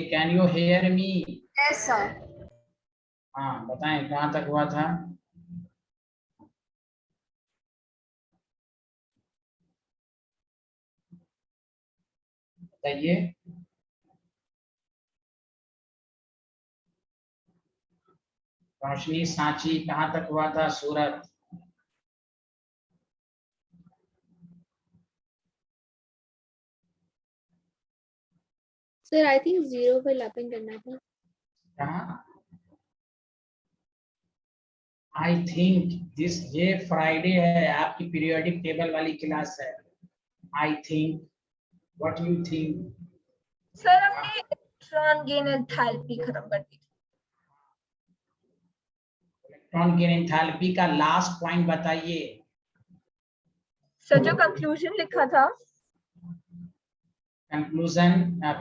Can you hear me? Yes sir. हाँ बताएं कहाँ तक हुआ था? बताइए। रोशनी सांची कहाँ तक हुआ था? सूरत? सर आई थिंक 0 पे लैपिंग करना था। कहाँ? आई थिंक दिस, ये फ्राइडे है, आपकी पीरियोडिक टेबल वाली क्लास है। I think, what you think? Sir हमने इलेक्ट्रॉन गेन एंथैल्पी खत्म कर दी। इलेक्ट्रॉन गेन एंथैल्पी का लास्ट पॉइंट बताइए। सर जो कंक्लूजन लिखा था, कंक्लूजन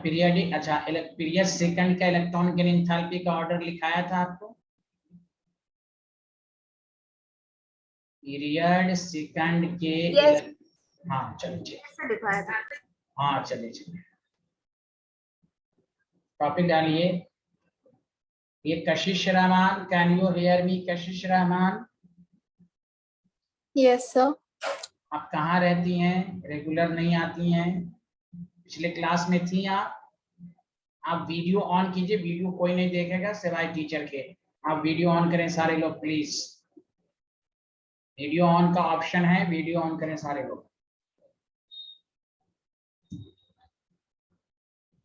पीरियडिक, अच्छा पीरियड सेकंड का इलेक्ट्रॉन गेन एंथैल्पी का ऑर्डर लिखाया था आपको? पीरियड सेकंड के Yes. हाँ चलिए, ऐसा दिखाया था। हाँ चलिए टॉपिक डालिए। ये कशिश Rahman, can you hear me? Kashish Rahman, yes sir. आप कहाँ रहती हैं? रेगुलर नहीं आती हैं, पिछले क्लास में थी आप? आप वीडियो ऑन कीजिए, वीडियो कोई नहीं देखेगा सिवाय टीचर के। आप वीडियो ऑन करें सारे लोग प्लीज। वीडियो ऑन का ऑप्शन है, वीडियो ऑन करें सारे लोग।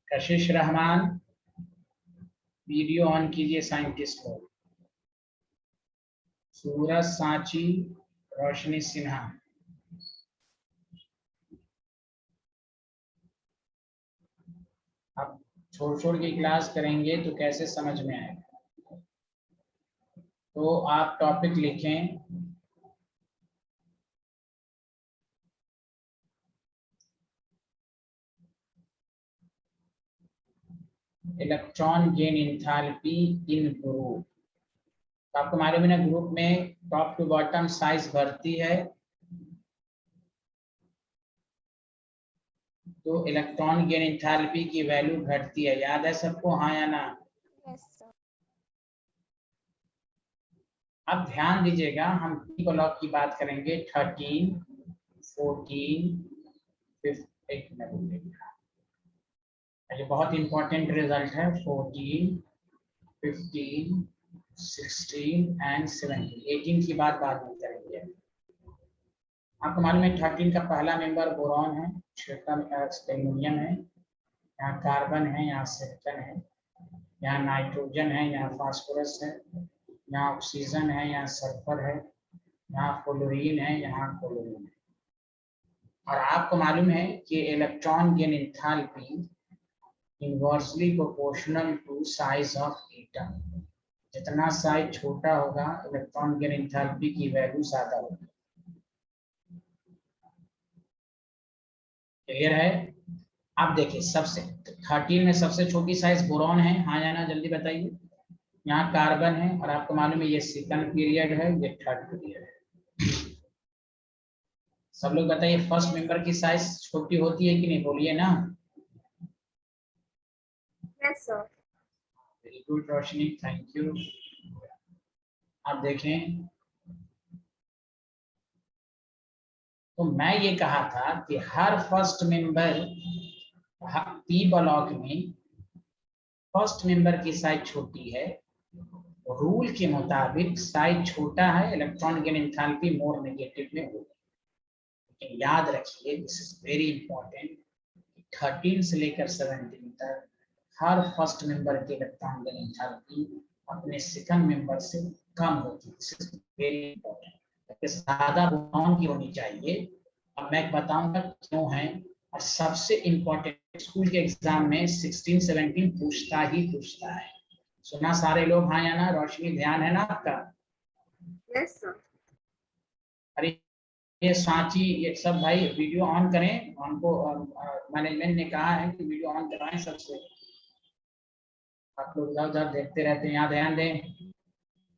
कशिश रहमान वीडियो ऑन कीजिए साइंटिस्ट को। सूरज सांची, रोशनी सिन्हा। आप छोड़ छोड़ के क्लास करेंगे तो कैसे समझ में आएगा? तो आप टॉपिक लिखें, इलेक्ट्रॉन गेन एंथैल्पी इन ग्रुप। तो आपको मालूम है ना, ग्रुप में टॉप टू बॉटम साइज बढ़ती है तो इलेक्ट्रॉन गेन एंथैल्पी की वैल्यू घटती है। याद है सबको, हाँ या ना? yes, sir. अब ध्यान दीजिएगा, हम पी ब्लॉक की बात करेंगे। 13, 14, 15, ये बहुत इंपॉर्टेंट रिजल्ट है। 14, 15, 16 एंड 17। 18 की बात बाद में करेंगे। आपको मालूम है 13 का पहला मेंबर बोरॉन है, छठा एल्युमिनियम है, यहाँ कार्बन है, यहाँ सिलिकॉन है, यहाँ नाइट्रोजन है, यहाँ फास्फोरस है, यहाँ ऑक्सीजन है, यहाँ सल्फर है, यहाँ फ्लोरीन है, यहाँ क्लोरीन है। और आपको मालूम है कि electron gain enthalpy inversely proportional to size of atom. जितना साइज छोटा होगा इलेक्ट्रॉन गेन एंथैल्पी की वैल्यू ज्यादा होगी। क्लियर है? आप देखिए, सबसे 13 में सबसे छोटी साइज बोरॉन है, हाँ या ना जल्दी बताइए। यहाँ कार्बन है और आपको मालूम है ये सेकंड पीरियड है, ये थर्ड पीरियड है। सब लोग बताइए, फर्स्ट मेंबर की साइज छोटी होती है कि नहीं? बोलिए ना। Yes sir. Very good Roshni, thank you. आप देखें, तो मैं ये कहा था कि हर फर्स्ट मेंबर पी ब्लॉक में फर्स्ट मेंबर की साइज छोटी है। रूल के मुताबिक साइज छोटा है, electron gain enthalpy more negative में होगी। लेकिन याद रखिए, दिस इज वेरी इंपॉर्टेंट, 13 से लेकर 17 तक हर फर्स्ट मेंबर के इलेक्ट्रॉन गेन एंथैल्पी अपने सेकंड मेंबर से कम होती है। This is very important. ज्यादा बोरॉन की होनी चाहिए। अब मैं बताऊंगा क्यों है। और सबसे इंपॉर्टेंट, स्कूल के एग्जाम में 16, 17 पूछता ही पूछता है। सुना सारे लोग, हाँ या ना? रोशनी ध्यान है ना आपका? Yes sir. अरे ये सांची, ये सब भाई वीडियो ऑन करें। हमको मैनेजमेंट ने कहा है कि वीडियो ऑन कराएं सबसे। आप लोग इधर उधर देखते रहते हैं, यहाँ ध्यान दें।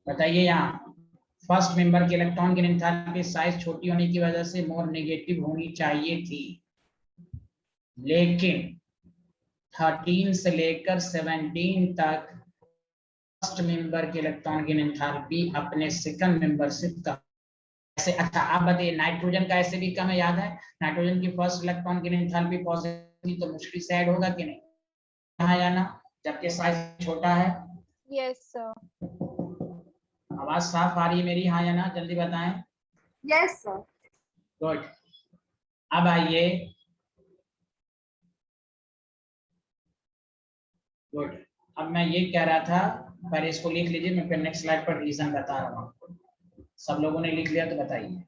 बताइए, यहाँ फर्स्ट मेंबर के इलेक्ट्रॉन की एंथैल्पी साइज छोटी होने की वजह से मोर नेगेटिव होनी चाहिए थी, लेकिन 13 से लेकर 17 तक फर्स्ट मेंबर के इलेक्ट्रॉन की एंथैल्पी अपने सेकंड मेंबर से कम। ऐसे अच्छा आप बताइए, नाइट्रोजन का ऐसे भी कम है, याद है? नाइट्रोजन की फर्स्ट इलेक्ट्रॉन की एंथैल्पी पॉजिटिव, तो मुश्किल से ऐड होगा कि नहीं, हाँ या ना, जबकि साइज छोटा है। Yes, sir. आवाज साफ आ रही है मेरी, हाँ या ना, जल्दी बताएं। Yes, sir. गुड। अब आइए, गुड। अब मैं ये कह रहा था, पहले इसको लिख लीजिए, मैं फिर नेक्स्ट स्लाइड पर रीजन बता रहा हूँ आपको। सब लोगों ने लिख लिया तो बताइए।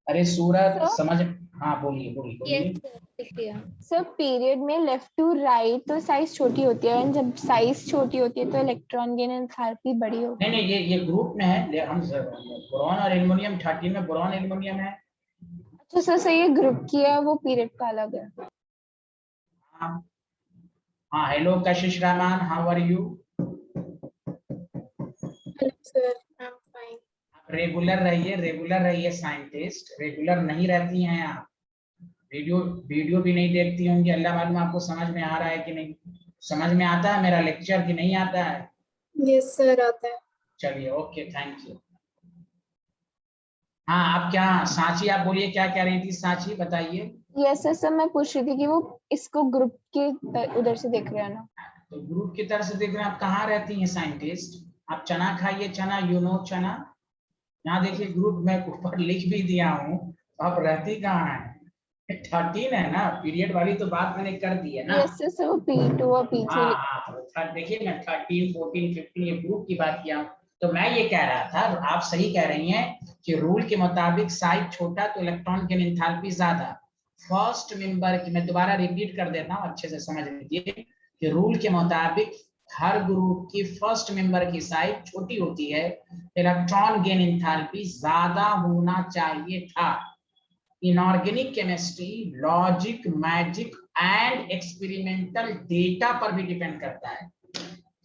अरे सूरत Sir? समझ, हाँ बोलिए बोलिए बोलिए। Yes, sir. लिख लिया। सर पीरियड में लेफ्ट टू राइट तो साइज छोटी होती है, and जब साइज छोटी होती है तो इलेक्ट्रॉन गेन एंथैल्पी बड़ी होती नहीं नहीं, ये ग्रुप में है, हम बोरॉन और एल्युमिनियम 13 में बोरॉन एल्युमिनियम है। है। अच्छा सर, सही है, ग्रुप किया, वो पीरियड का अलग है। हाँ हाँ, hello Kashish Rahman, how are you? Hello, sir. I'm fine. Regular रहिए साइंटिस्ट, रेगुलर नहीं रहती हैं आप। वीडियो भी नहीं देखती होंगी, अल्लाह मालूम आपको समझ में आ रहा है कि नहीं। समझ में आता है मेरा लेक्चर कि नहीं आता है? Yes, sir. आता है। चलिए ओके, थैंक यू। हाँ आप क्या, सांची आप बोलिए, क्या कह रही थी सांची, बताइए। यस सर, मैं पूछ रही थी कि वो इसको ग्रुप के उधर से देख रहे हैं ना। तो ग्रुप की तरफ से देख रहे हैं, आप कहाँ रहती हैं साइंटिस्ट? आप चना खाइए, चना, यू नो चना। यहाँ देखिए ग्रुप में ऊपर लिख भी दिया हूँ, आप रहती कहाँ है? 13 है ना, पीरियड वाली तो बात मैंने कर दी है ना। यस सर, वो P2 और P3 हाँ लिखा हाँ, देखिए मैं 13 14 15 ये ग्रुप की बात किया हूँ। तो मैं ये कह रहा था, आप सही कह रही हैं कि रूल के मुताबिक साइज छोटा तो इलेक्ट्रॉन की एंथैल्पी ज्यादा। फर्स्ट मेंबर की मैं दोबारा रिपीट कर देता हूँ, अच्छे से समझ लीजिए कि रूल के मुताबिक हर ग्रुप की फर्स्ट मेंबर की साइज छोटी होती है, इलेक्ट्रॉन गेन एंथैल्पी ज्यादा होना चाहिए था। Inorganic chemistry logic, magic and experimental data पर भी डिपेंड करता है।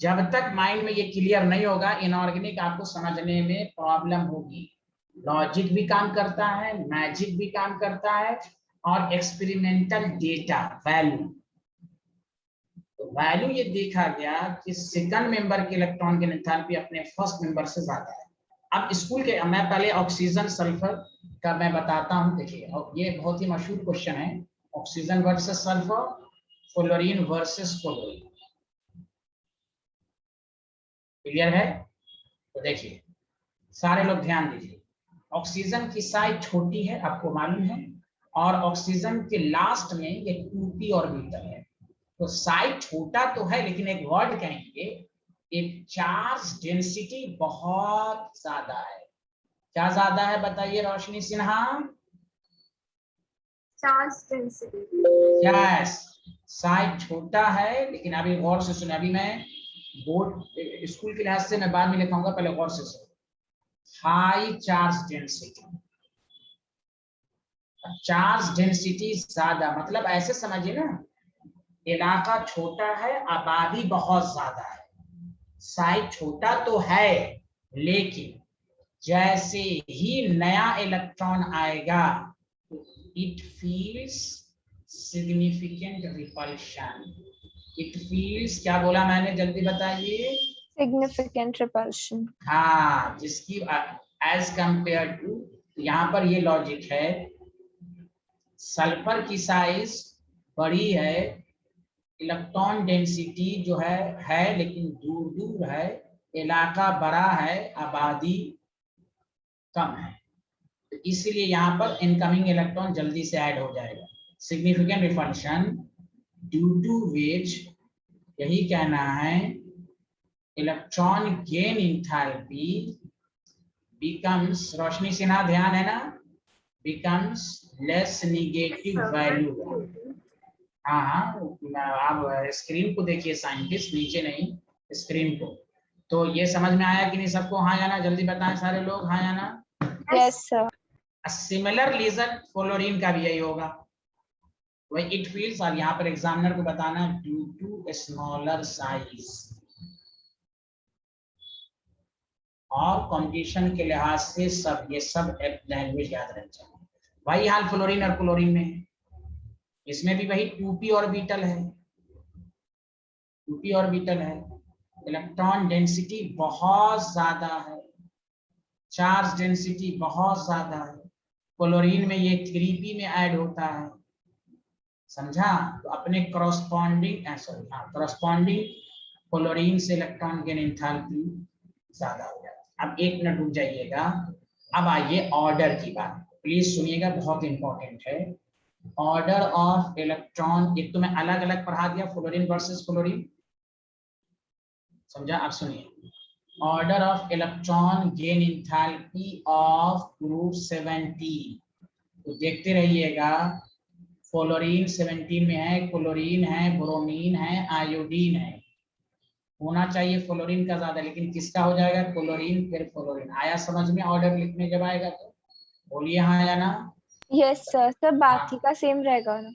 जब तक माइंड में ये क्लियर नहीं होगा, इनऑर्गेनिक आपको समझने में प्रॉब्लम होगी। लॉजिक भी काम करता है, मैजिक भी काम करता है, और एक्सपेरिमेंटल डेटा वैल्यू। तो वैल्यू ये देखा गया कि सेकंड मेंबर के इलेक्ट्रॉन की एंथैल्पी अपने फर्स्ट मेंबर से ज्यादा है। अब स्कूल के, मैं पहले ऑक्सीजन सल्फर का मैं बताता हूं, देखिए ये बहुत ही मशहूर क्वेश्चन है, oxygen versus sulphur, fluorine versus fluorine. Clear है? तो देखिए सारे लोग ध्यान दीजिए, ऑक्सीजन की साइज छोटी है आपको मालूम है, और ऑक्सीजन के लास्ट में ये 2p ऑर्बिटल है। तो साइज छोटा तो है, लेकिन एक वर्ड कहेंगे, एक चार्ज डेंसिटी बहुत ज्यादा है। क्या ज्यादा है बताइए Roshni Sinha? Charge density. Yes, size छोटा है, लेकिन अभी गौर से सुने, अभी मैं बोर्ड स्कूल के लिहाज से मैं बाद में लिखाऊंगा, पहले गौर से सुनो। High charge density, charge density ज्यादा मतलब ऐसे समझिए ना, इलाका छोटा है, आबादी बहुत ज्यादा है। साइज छोटा तो है, लेकिन जैसे ही नया इलेक्ट्रॉन आएगा, it feels significant repulsion. It feels, क्या बोला मैंने, जल्दी बताइए। Significant repulsion. हाँ, जिसकी एज कंपेयर टू, यहाँ पर ये लॉजिक है, सल्फर की साइज बड़ी है, इलेक्ट्रॉन डेंसिटी जो है लेकिन दूर दूर है, इलाका बड़ा है, आबादी कम है, तो इसलिए यहाँ पर इनकमिंग इलेक्ट्रॉन जल्दी से ऐड हो जाएगा। सिग्निफिकेंट रिपल्शन ड्यू टू विच, यही कहना है, इलेक्ट्रॉन गेन एंथैल्पी बिकम्स, रोशनी सिन्हा ध्यान है ना, बिकम्स लेस नेगेटिव वैल्यू। हाँ हाँ, आप स्क्रीन को देखिए साइंटिस्ट, नीचे नहीं स्क्रीन को। तो ये समझ में आया कि नहीं सबको, हाँ या ना, जल्दी बताएं सारे लोग, हाँ या ना। Yes sir. Similar reason fluorine का भी यही होगा, वही इट फील्स, और यहाँ पर एग्जामिनर को बताना ड्यू टू स्मॉलर साइज। और कंपटीशन के लिहाज से सब ये सब लैंग्वेज याद रहना चाहिए। वही हाल फ्लोरीन और क्लोरीन में, इसमें भी वही 2p ऑर्बिटल है, 2p ऑर्बिटल है, इलेक्ट्रॉन डेंसिटी बहुत ज्यादा है, चार्ज डेंसिटी बहुत ज्यादा है, क्लोरीन में ये 3p में ऐड होता है, समझा। तो अपने करस्पॉन्डिंग क्लोरीन से इलेक्ट्रॉन गेन एंथैल्पी ज्यादा हो जाती है। अब 1 मिनट रुक जाइएगा, अब आइए ऑर्डर की बात, प्लीज सुनिएगा, बहुत इंपॉर्टेंट है। ऑर्डर ऑफ इलेक्ट्रॉन, एक तो मैं अलग अलग पढ़ा दिया, फ्लोरीन वर्सेस क्लोरीन, समझा। आप सुनिए, order of electron gain enthalpy of group 17, तो देखते रहिएगा। फ्लोरीन 17 में है, क्लोरीन है, ब्रोमीन है, आयोडीन है, होना चाहिए फ्लोरीन का ज्यादा, लेकिन किसका हो जाएगा, क्लोरीन फिर फ्लोरीन। आया समझ में ऑर्डर लिखने जब आएगा तो बोलिए हाँ या ना। यस सर, सब बाकी हाँ का सेम रहेगा ना।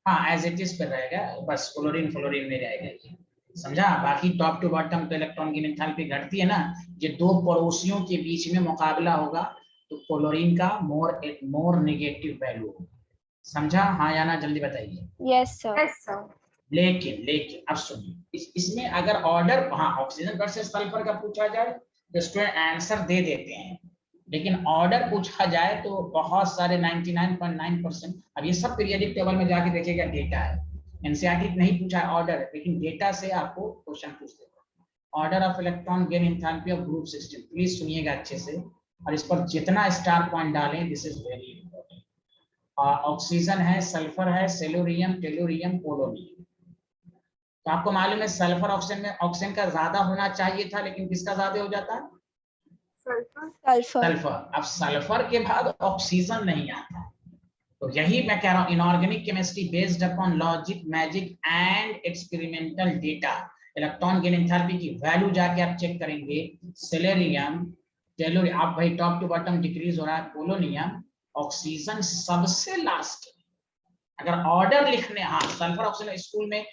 हाँ, एज इट इज पे रहेगा, बस क्लोरीन फ्लोरीन में रहेगा ये, समझा। बाकी टॉप टू बॉटम तो इलेक्ट्रॉन की एंथैल्पी घटती है ना, ये दो पड़ोसियों के बीच में मुकाबला होगा, तो क्लोरीन का मोर नेगेटिव वैल्यू होगा, समझा हाँ या ना, जल्दी बताइए। Yes sir. लेकिन अब सुनिए, इसमें अगर ऑर्डर, हाँ ऑक्सीजन वर्सेस सल्फर का पूछा जाए तो स्टूडेंट आंसर दे देते हैं, लेकिन ऑर्डर पूछा जाए तो बहुत सारे 99.9%, अब ये सब पीरियोडिक टेबल में जाके देखिएगा, डेटा है, एनसीईआरटी नहीं पूछा है ऑर्डर, लेकिन डेटा से आपको क्वेश्चन पूछ देगा। Order of electron gain enthalpy of group 16, please सुनिएगा अच्छे से, और इस पर जितना स्टार पॉइंट डालें, this is very important. Oxygen है, सल्फर है, सेलुरियम, टेलुरियम, पोलोनियम। तो आपको मालूम है सल्फर ऑक्सीजन में ऑक्सीजन का ज्यादा होना चाहिए था, लेकिन किसका ज्यादा हो जाता है, सल्फर। सल्फर। अब सल्फर के बाद ऑक्सीजन नहीं आता, तो यही मैं कह रहा हूँ, inorganic chemistry based upon logic, magic and experimental data, electron gain enthalpy की वैल्यू जाके आप चेक करेंगे, सेलेरियम, टेलुरियम, आप भाई टॉप टू बॉटम डिक्रीज हो रहा है, पोलोनियम, ऑक्सीजन सबसे लास्ट। अगर ऑर्डर लिखने, हाँ सल्फर ऑक्सीजन स्कूल में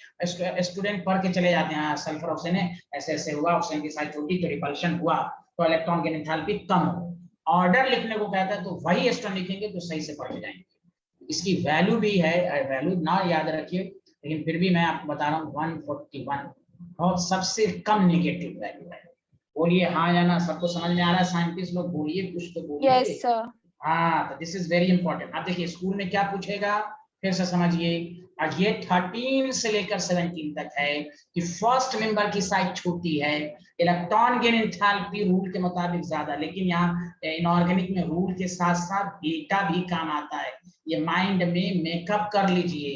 स्टूडेंट पढ़ के चले जाते हैं, हाँ सल्फर ऑक्सीजन ऐसे ऐसे हुआ, ऑक्सीजन की साइज छोटी तो रिपल्शन हुआ, तो इलेक्ट्रॉन गेन एंथैल्पी कम हो। ऑर्डर लिखने को कहता है तो वही स्टूडेंट लिखेंगे तो सही से पढ़ के जाएंगे। इसकी वैल्यू भी है, वैल्यू ना याद रखिए, लेकिन फिर भी मैं आपको बता रहा हूँ 141 और सबसे कम नेगेटिव वैल्यू है। बोलिए हाँ या ना, सबको समझ में आ रहा है, साइंटिस्ट लोग बोलिए, कुछ तो बोलिए। Yes sir. हाँ, तो दिस इज वेरी इंपॉर्टेंट। आप देखिए स्कूल में क्या पूछेगा, फिर से समझिए, और ये 13 से लेकर 17 तक है कि फर्स्ट मेंबर की साइज छोटी है, इलेक्ट्रॉन गेन एंथैल्पी रूल के मुताबिक ज्यादा, लेकिन यहाँ इनऑर्गेनिक में रूल के साथ साथ डेटा भी काम आता है। ये माइंड में मेकअप कर लीजिए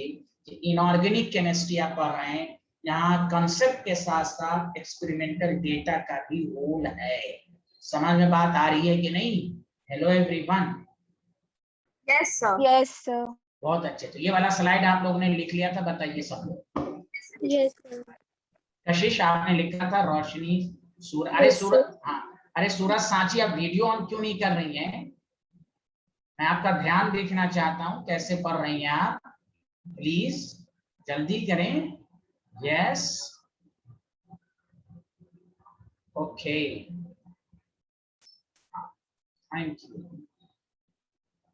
कि इनऑर्गेनिक केमिस्ट्री आप पढ़ रहे हैं, यहाँ कंसेप्ट के साथ साथ एक्सपेरिमेंटल डेटा का भी रोल है। समझ में बात आ रही है कि नहीं? Hello everyone. Yes sir. Yes sir. बहुत अच्छे, तो ये वाला स्लाइड आप लोगों ने लिख लिया था, बताइए सब लोग। Yes, sir. कशिश आपने लिखा था, रोशनी, सूरज, अरे Yes, sir. सूरज, हाँ अरे सूरज सांची, आप वीडियो ऑन क्यों नहीं कर रही हैं? मैं आपका ध्यान देखना चाहता हूँ, कैसे पढ़ रही हैं आप, प्लीज जल्दी करें। Yes, okay, thank you.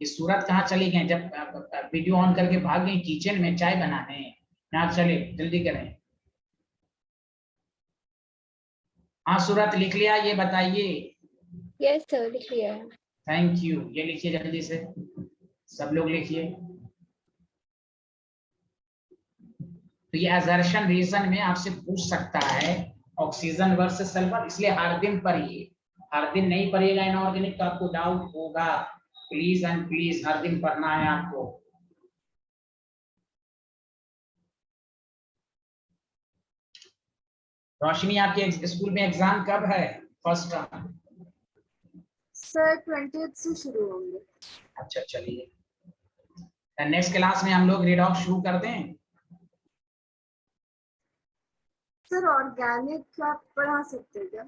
ये सूरज कहाँ चली गए, जब वीडियो ऑन करके भाग गई किचन में चाय बनाने, यहाँ चले, जल्दी करें। हाँ सूरज लिख लिया, ये बताइए। Yes, sir. लिख लिया है। थैंक यू, ये लिखिए जल्दी से, सब लोग लिखिए। तो ये असर्शन रीजन में आपसे पूछ सकता है ऑक्सीजन वर्सेस सल्फर, इसलिए हर दिन पढ़िए, हर दिन नहीं पढ़िएगा इनऑर्गेनिक तो आपको डाउट होगा, प्लीज एंड प्लीज हर दिन पढ़ना है आपको। रोशनी, आपके स्कूल में एग्जाम कब है, फर्स्ट टर्म? सर 20th से शुरू होंगे। अच्छा चलिए, नेक्स्ट क्लास में हम लोग रीडॉक शुरू कर दें। सर ऑर्गेनिक आप पढ़ा सकते हैं क्या?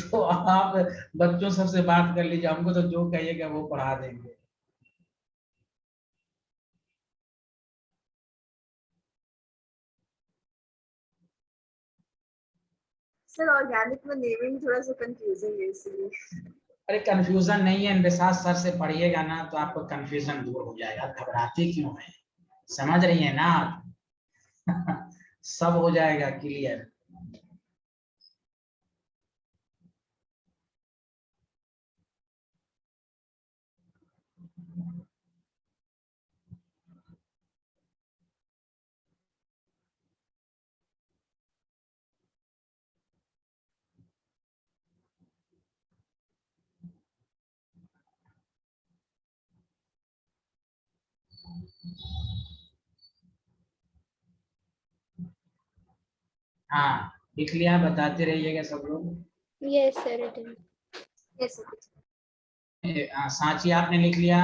तो आप बच्चों सबसे बात कर लीजिए, हमको तो जो कहिएगा वो पढ़ा देंगे। सर ऑर्गेनिक में नेमिंग थोड़ा सा कंफ्यूजिंग है इसलिए। अरे कंफ्यूजन नहीं है, विशाल सर से पढ़िएगा ना तो आपको कंफ्यूजन दूर हो जाएगा, घबराते क्यों है, समझ रही है ना आप? सब हो जाएगा क्लियर। हाँ लिख लिया, बताते रहिएगा सब लोग। Yes, sir, it is. Yes, sir. Sanchi आपने लिख लिया?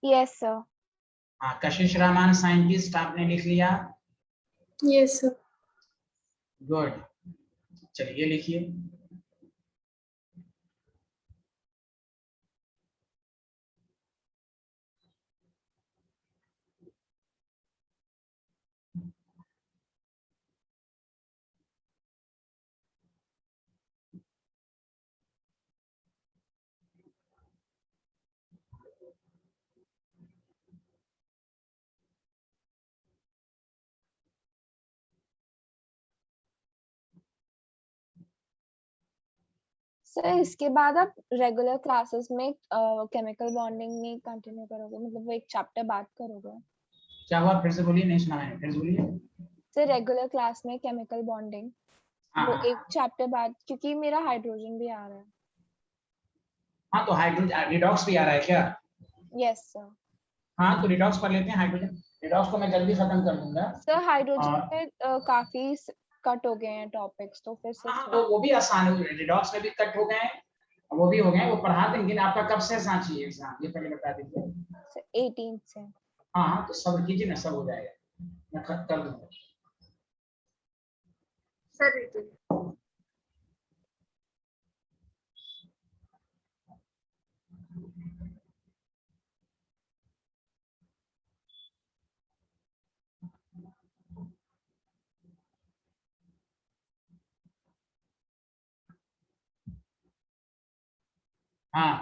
Yes sir. हाँ कशिश रामान साइंटिस्ट आपने लिख लिया? Yes, sir. गुड, चलिए लिखिए। सर इसके बाद आप रेगुलर क्लासेस में केमिकल बॉन्डिंग में कंटिन्यू करोगे, मतलब वो एक चैप्टर बात करोगे? क्या हुआ, फिर से बोलिए, नहीं सुना मैंने, फिर से बोलिए। सर रेगुलर क्लास में केमिकल बॉन्डिंग हाँ वो हाँ एक चैप्टर बाद, क्योंकि मेरा हाइड्रोजन भी आ रहा है। हाँ, तो हाइड्रोजन रिडॉक्स भी आ रहा है क्या? Yes sir. हाँ तो रिडॉक्स कर लेते हैं, हाइड्रोजन रिडॉक्स को मैं जल्दी खत्म कर दूंगा। सर हाइड्रोजन और में काफी कट हो गए हैं टॉपिक्स, तो फिर से हाँ तो वो भी आसान है, रिडॉक्स में भी कट हो गए हैं, वो भी हो गए, वो पढ़ा देंगे। आपका कब से सांची है एग्जाम, ये पहले बता दीजिए। 18 से। हाँ हाँ तो सब कीजिए ना, सब हो जाएगा, मैं खत्म कर दूंगा। Sir, written. हाँ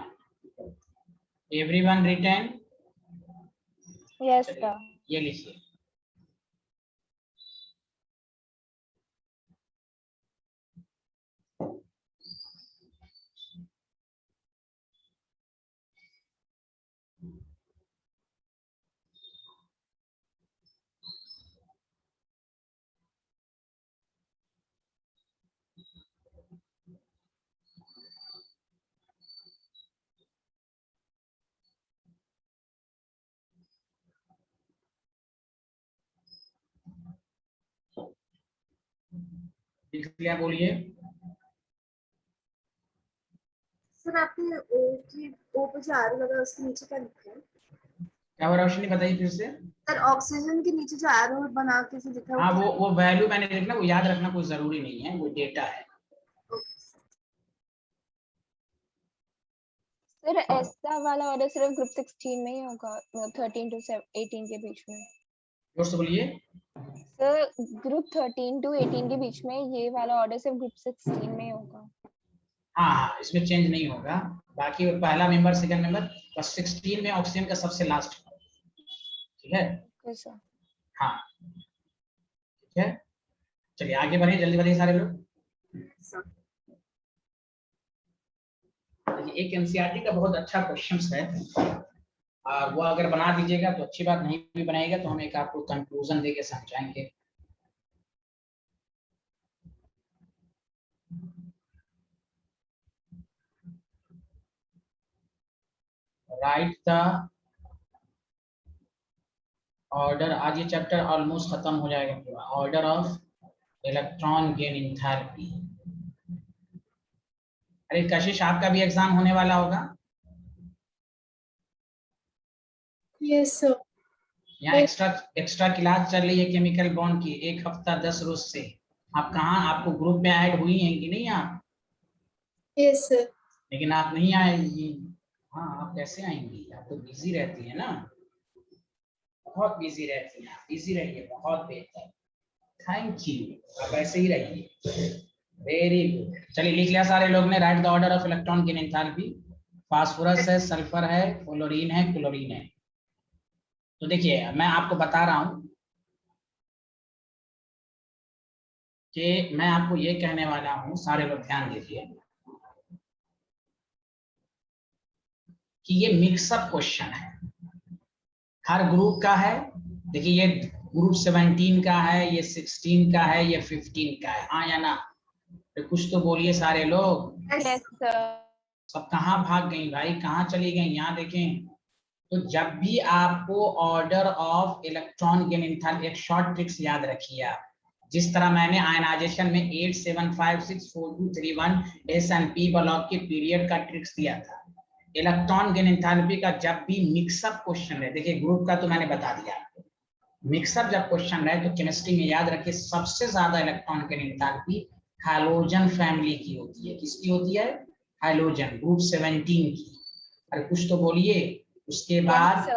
एवरीवन रिटन? Yes sir. ये लिखिए। लिख लिया, बोलिए। सर आपने ओ की ओ पे जो एरो लगा है उसके नीचे क्या लिखा है? क्या हुआ रोशनी, बताइए फिर से। सर ऑक्सीजन के नीचे जो एरो बना के जो लिखा है हाँ वो वो वैल्यू मैंने लिखना, वो याद रखना कोई जरूरी नहीं है, वो डेटा है। सर ऐसा वाला ऑर्डर सिर्फ ग्रुप 16 में ही होगा, 13 to 18 के बीच में? जोर से बोलिए। सर ग्रुप 13 to 18 के बीच में ये वाला ऑर्डर सिर्फ ग्रुप 16 में ही होगा? हाँ हाँ इसमें चेंज नहीं होगा, बाकी पहला मेंबर सेकंड मेंबर, बस 16 में ऑक्सीजन का सबसे लास्ट, ठीक है। Okay sir. हाँ ठीक है, चलिए आगे बढ़े, जल्दी बढ़िए सारे लोग। सर देखिए एक एनसीईआरटी का बहुत अच्छा क्वेश्चन है, और वो अगर बना दीजिएगा तो अच्छी बात, नहीं भी बनाएगा तो हम एक आपको कंक्लूजन देके समझाएंगे। राइट द ऑर्डर, आज ये चैप्टर ऑलमोस्ट खत्म हो जाएगा पूरा, order of electron gain enthalpy. अरे कशिश आपका भी एग्जाम होने वाला होगा? Yes, sir. यहाँ एक्स्ट्रा क्लास चल रही है केमिकल बॉन्ड की, 1 हफ्ता 10 रोज से। आप कहाँ, आपको ग्रुप में ऐड हुई हैं कि नहीं आप? Yes, sir. लेकिन आप नहीं आएंगी। हाँ आप कैसे आएंगी, आप तो बिजी रहती है ना, बहुत बिजी रहती हैं, आप बिजी रहिए, बहुत बेहतर। थैंक यू, आप ऐसे ही रहिए। Very good. चलिए लिख लिया सारे लोग ने, right the order of electron गिन एंथैल्पी। फास्फोरस है, सल्फर है, फ्लोरीन है, क्लोरीन है। तो देखिए मैं आपको बता रहा हूं कि मैं आपको ये कहने वाला हूं, सारे लोग ध्यान दीजिए कि ये मिक्सअप क्वेश्चन है, हर ग्रुप का है। देखिए ये ग्रुप 17 का है, ये 16 का है, ये 15 का है, हाँ या ना? तो कुछ तो बोलिए सारे लोग। Yes sir. सब कहाँ भाग गई भाई, कहाँ चली गई? यहाँ देखें। तो जब भी आपको ऑर्डर ऑफ इलेक्ट्रॉन गिन एंथैल्पी, एक शॉर्ट ट्रिक्स याद रखिए आप। जिस तरह मैंने आयनाइजेशन में 87564231 एस एंड पी ब्लॉक के पीरियड का ट्रिक्स दिया था, इलेक्ट्रॉन गिन एंथैल्पी का जब भी मिक्सअप क्वेश्चन है, देखिए ग्रुप का तो मैंने बता दिया आपको, मिक्सअप जब क्वेश्चन रहे तो केमिस्ट्री में याद रखिए सबसे ज्यादा इलेक्ट्रॉन गिन एंथैल्पी हैलोजन फैमिली की होती है। किसकी होती है? हैलोजन, ग्रुप 17 की। अरे कुछ तो बोलिए। उसके बाद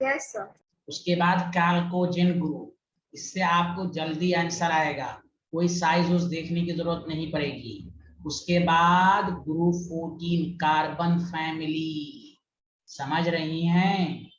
यस सर। उसके बाद कैल्कोजेन ग्रुप, इससे आपको जल्दी आंसर आएगा, कोई साइज उस देखने की जरूरत नहीं पड़ेगी। उसके बाद ग्रुप 14 कार्बन फैमिली, समझ रही हैं?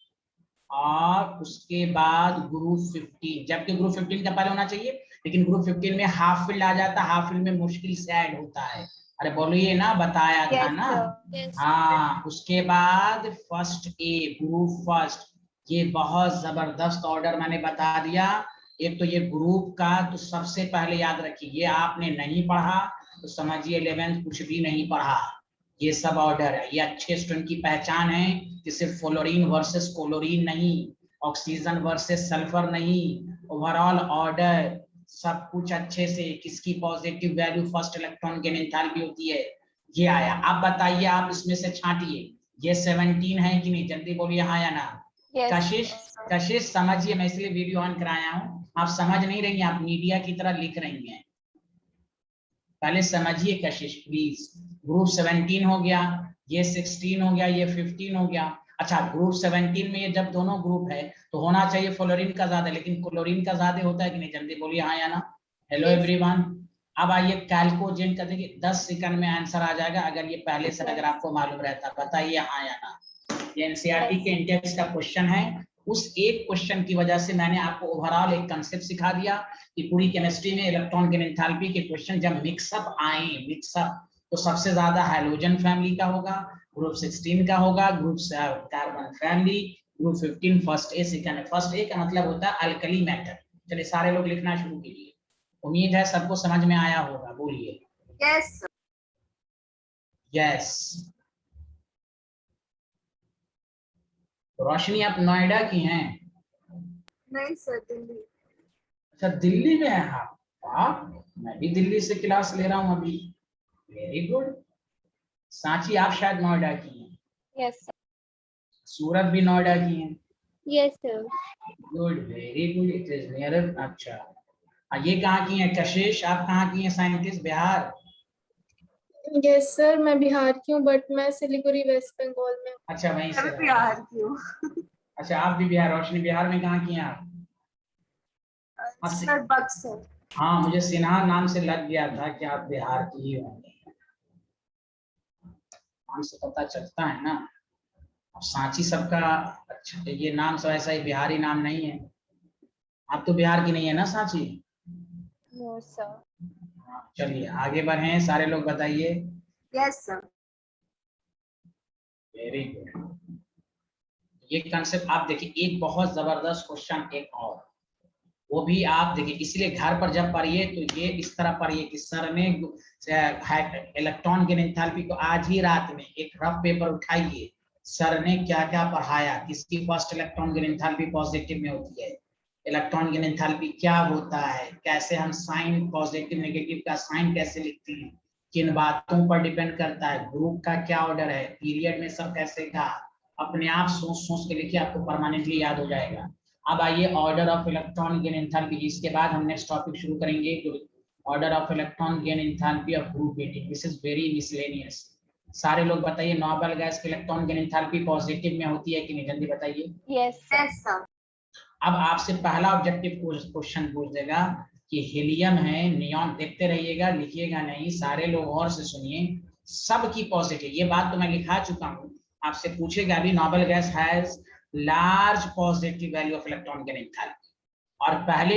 और उसके बाद ग्रुप 15, जबकि ग्रुप 15 का पहले होना चाहिए, लेकिन ग्रुप 15 में हाफ फील्ड आ जाता है, हाफ फील्ड में मुश्किल से ऐड होता है। अरे बोलिए ना, बताया था ना। हाँ, उसके बाद फर्स्ट ए, ग्रुप फर्स्ट, ये बहुत जबरदस्त ऑर्डर मैंने बता दिया। एक तो ये ग्रुप का तो सबसे पहले याद रखिए, ये आपने नहीं पढ़ा तो समझिए 11th कुछ भी नहीं पढ़ा। ये सब ऑर्डर है, ये अच्छे स्टूडेंट की पहचान है कि सिर्फ फ्लोरीन वर्सेस क्लोरीन नहीं, ऑक्सीजन वर्सेस सल्फर नहीं, ओवरऑल ऑर्डर सब कुछ अच्छे से, किसकी पॉजिटिव वैल्यू फर्स्ट इलेक्ट्रॉन गिन एंथैल्पी होती है, ये आया। अब बताइए आप इसमें से छांटिए, ये 17 है कि नहीं, जल्दी बोलिए हाँ या ना। कशिश समझिए, मैं इसलिए वीडियो ऑन कराया हूँ, आप समझ नहीं रही, आप मीडिया की तरह लिख रही हैं। पहले समझिए कशिश प्लीज। ग्रुप 17 हो गया, ये 16 हो गया, ये 15 हो गया। अच्छा, ग्रुप 17 में ये जब दोनों ग्रुप है तो होना चाहिए फ्लोरीन का ज्यादा, लेकिन क्लोरीन का ज्यादा होता है कि नहीं, जल्दी बोलिए हाँ या ना। Hello everyone. अब आइए कैल्कोजेन का, देखिए 10 सेकंड में आंसर आ जाएगा अगर ये पहले से अगर आपको मालूम रहता, बताइए हाँ या ना। ये एनसीईआरटी के इंडेक्स का क्वेश्चन है। उस एक क्वेश्चन की वजह से मैंने आपको ओवरऑल एक कंसेप्ट सिखा दिया कि पूरी केमिस्ट्री में इलेक्ट्रॉन गिन एंथैल्पी के क्वेश्चन जब मिक्सअप आए, मिक्सअप, तो सबसे ज्यादा हैलोजन फैमिली का होगा, ग्रुप 16 का होगा, group carbon family, group 15 first A second है। फर्स्ट ए का मतलब होता है अल्कली मैटर। चलिए सारे लोग लिखना शुरू कीजिए, उम्मीद है सबको समझ में आया होगा, बोलिए यस यस। रोशनी आप नोएडा की हैं? नहीं सर, दिल्ली। अच्छा दिल्ली में है आप? आप, मैं भी दिल्ली से क्लास ले रहा हूँ अभी, वेरी गुड। सांची आप शायद नोएडा की हैं? यस। सूरत भी नोएडा की हैं? Yes, sir. Good, very good, it is near. अच्छा, ये कहाँ की हैं? कशिश आप कहाँ की हैं? साइंटिस्ट, बिहार? Yes, sir. मैं बिहार की हूँ, बट मैं सिलीगुड़ी वेस्ट बंगाल में हूँ। अच्छा वहीं से मैं बिहार की हूँ। अच्छा आप भी बिहार। रोशनी बिहार में कहाँ की हैं आप? सर बक्सर। हाँ मुझे सिन्हा नाम से लग गया था कि आप बिहार की ही होंगे, नाम से पता चलता है ना। अब सांची सबका, अच्छा ये नाम सब ऐसा ही बिहारी नाम नहीं है। आप तो बिहार की नहीं है ना सांची? No sir. चलिए आगे बढ़े, सारे लोग बताइए। Yes sir. Very good. ये कंसेप्ट आप देखिए, एक बहुत जबरदस्त क्वेश्चन एक और, वो भी आप देखिए, इसलिए घर पर जब पढ़िए तो ये इस तरह पढ़िए कि सर ने इलेक्ट्रॉन गिन एंथैल्पी को आज ही रात में एक रफ पेपर उठाइए, सर ने क्या क्या पढ़ाया, किसकी फर्स्ट इलेक्ट्रॉन गिन एंथैल्पी पॉजिटिव में होती है, इलेक्ट्रॉन गिन एंथैल्पी क्या होता है, कैसे हम साइन पॉजिटिव नेगेटिव का साइन कैसे लिखते हैं, किन बातों पर डिपेंड करता है, ग्रुप का क्या ऑर्डर है, पीरियड में सब कैसे का, अपने आप सोच सोच के लिखिए, आपको परमानेंटली याद हो जाएगा। अब आइए order of electron gain enthalpy, इसके बाद हम नेक्स्ट टॉपिक शुरू करेंगे, order of electron gain enthalpy of group 18, this is very miscellaneous. सारे लोग बताइए, नॉर्मल गैस की इलेक्ट्रॉन गेन एंथैल्पी पॉजिटिव में होती है कि नहीं, जल्दी बताइए। Yes yes sir. अब आपसे पहला ऑब्जेक्टिव क्वेश्चन पूछ देगा कि हीलियम है, नियॉन, देखते रहिएगा, लिखिएगा नहीं, सारे लोग और से सुनिए, सबकी पॉजिटिव, ये बात तो मैं लिखा चुका हूँ, आपसे पूछेगा अभी, noble gas has large positive value of electron gain enthalpy. और पहले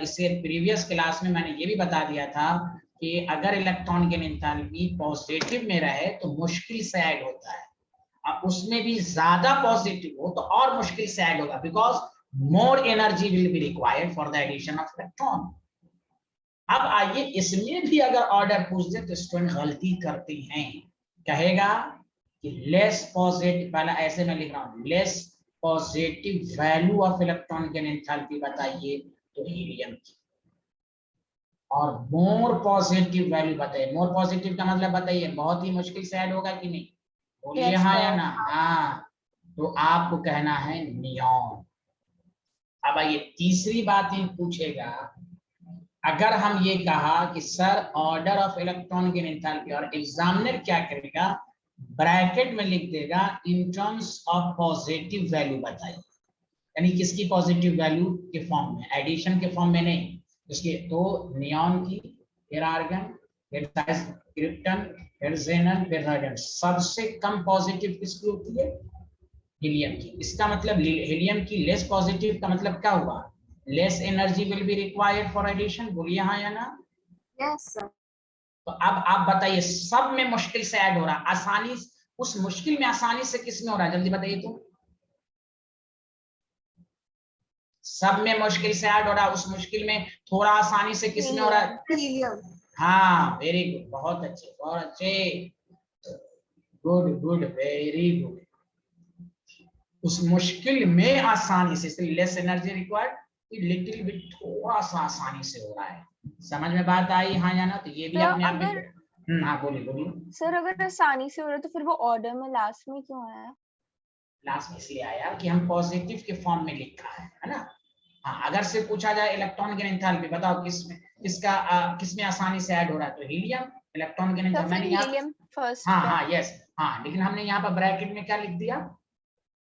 इससे प्रीवियस क्लास में मैंने ये भी बता दिया था कि अगर इलेक्ट्रॉन गेन एंथैल्पी पॉजिटिव में रहे तो मुश्किल से ऐड होता है, और उसमें भी ज्यादा पॉजिटिव हो तो और मुश्किल से ऐड होगा, because more energy will be required for the addition of electron. अब आइए, इसमें भी अगर ऑर्डर पूछ दे तो स्टूडेंट गलती करती हैं, कहेगा कि लेस पॉजिटिव, पहला ऐसे मैं लिख रहा हूं, less positive value of electron gain enthalpy बताइए तो हीलियम की, और मोर पॉजिटिव वैल्यू बताइए, मोर पॉजिटिव का मतलब बताइए, बहुत ही मुश्किल से ऐड होगा कि नहीं, बोलिए Yes, हाँ या sir. ना। हाँ, तो आपको कहना है नियॉन। अब आइए, तीसरी बात इन पूछेगा, अगर हम ये कहा कि sir order of electron gain enthalpy, और एग्जामिनर क्या करेगा, ब्रैकेट में लिख देगा in terms of positive value बताइए, यानी किसकी पॉजिटिव वैल्यू के फॉर्म में, एडिशन के फॉर्म में नहीं, उसके तो नियॉन की, फिर आर्गन, फिर क्रिप्टन, फिर जेनन, फिर राडियम, सबसे कम पॉजिटिव किसकी होती है, हीलियम की। इसका मतलब हीलियम की लेस पॉजिटिव का मतलब क्या हुआ, less energy will be required for addition, बोलिए हाँ या ना। Yes sir. तो अब आप बताइए, सब में मुश्किल से ऐड हो रहा है, आसानी, उस मुश्किल में आसानी से किस में हो रहा है, जल्दी बताइए तो, सब में मुश्किल से ऐड हो रहा है, उस मुश्किल में थोड़ा आसानी से किस में हो रहा है, हीलियम। हाँ वेरी गुड, बहुत अच्छे, बहुत अच्छे, गुड गुड, वेरी गुड, उस मुश्किल में आसानी से, less energy required, little bit, थोड़ा सा आसानी से हो रहा है, समझ में बात आई हाँ या ना। तो ये भी तो अपने आप में, अगर हाँ बोलिए बोलिए। सर अगर आसानी से हो रहा है तो फिर वो ऑर्डर में लास्ट में क्यों आया है? लास्ट में इसलिए आया कि हम पॉजिटिव के फॉर्म में लिखा है ना। हाँ, अगर से पूछा जाए इलेक्ट्रॉन गेन एंथैल्पी बताओ किसमें, किसमें आसानी से ऐड हो रहा है, तो हीलियम, इलेक्ट्रॉन गेन तो एंथैल्पी, फिर मैंने यहाँ, हीलियम फर्स्ट हाँ पे हाँ यस, हाँ, लेकिन हमने यहाँ पर ब्रैकेट में क्या लिख दिया,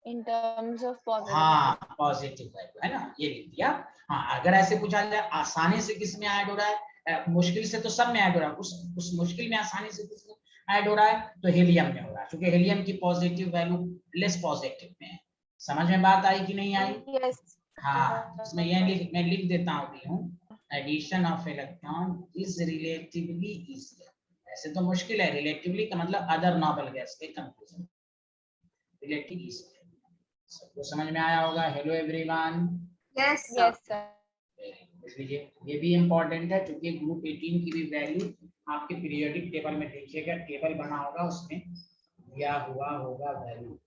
इन टर्म्स ऑफ पॉजिटिविटी। हाँ पॉजिटिव वैल्यू है ना, ये लिख दिया। हाँ, अगर ऐसे पूछा जाए आसानी से किस में ऐड हो रहा है, मुश्किल से तो सब में ऐड हो रहा है, उस मुश्किल में आसानी से किस में ऐड हो रहा है, तो हीलियम में हो रहा है, क्योंकि हीलियम की पॉजिटिव वैल्यू लेस पॉजिटिव में है। समझ में बात आई कि नहीं आई। यस। हाँ, इसमें यह मैं लिख देता हूँ, addition of electron is relatively easier. ऐसे तो मुश्किल है, रिलेटिवली का मतलब अदर नोबल गैस के कंक्लूजन, रिलेटिवली इजियर, सबको समझ में आया होगा। Hello everyone. Yes sir. Yes sir. इसलिए ये भी इम्पोर्टेंट है, क्योंकि ग्रुप 18 की भी वैल्यू आपके पीरियोडिक टेबल में देखिएगा, टेबल बना होगा, उसमें दिया हुआ होगा वैल्यू।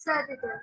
सर दीजिए।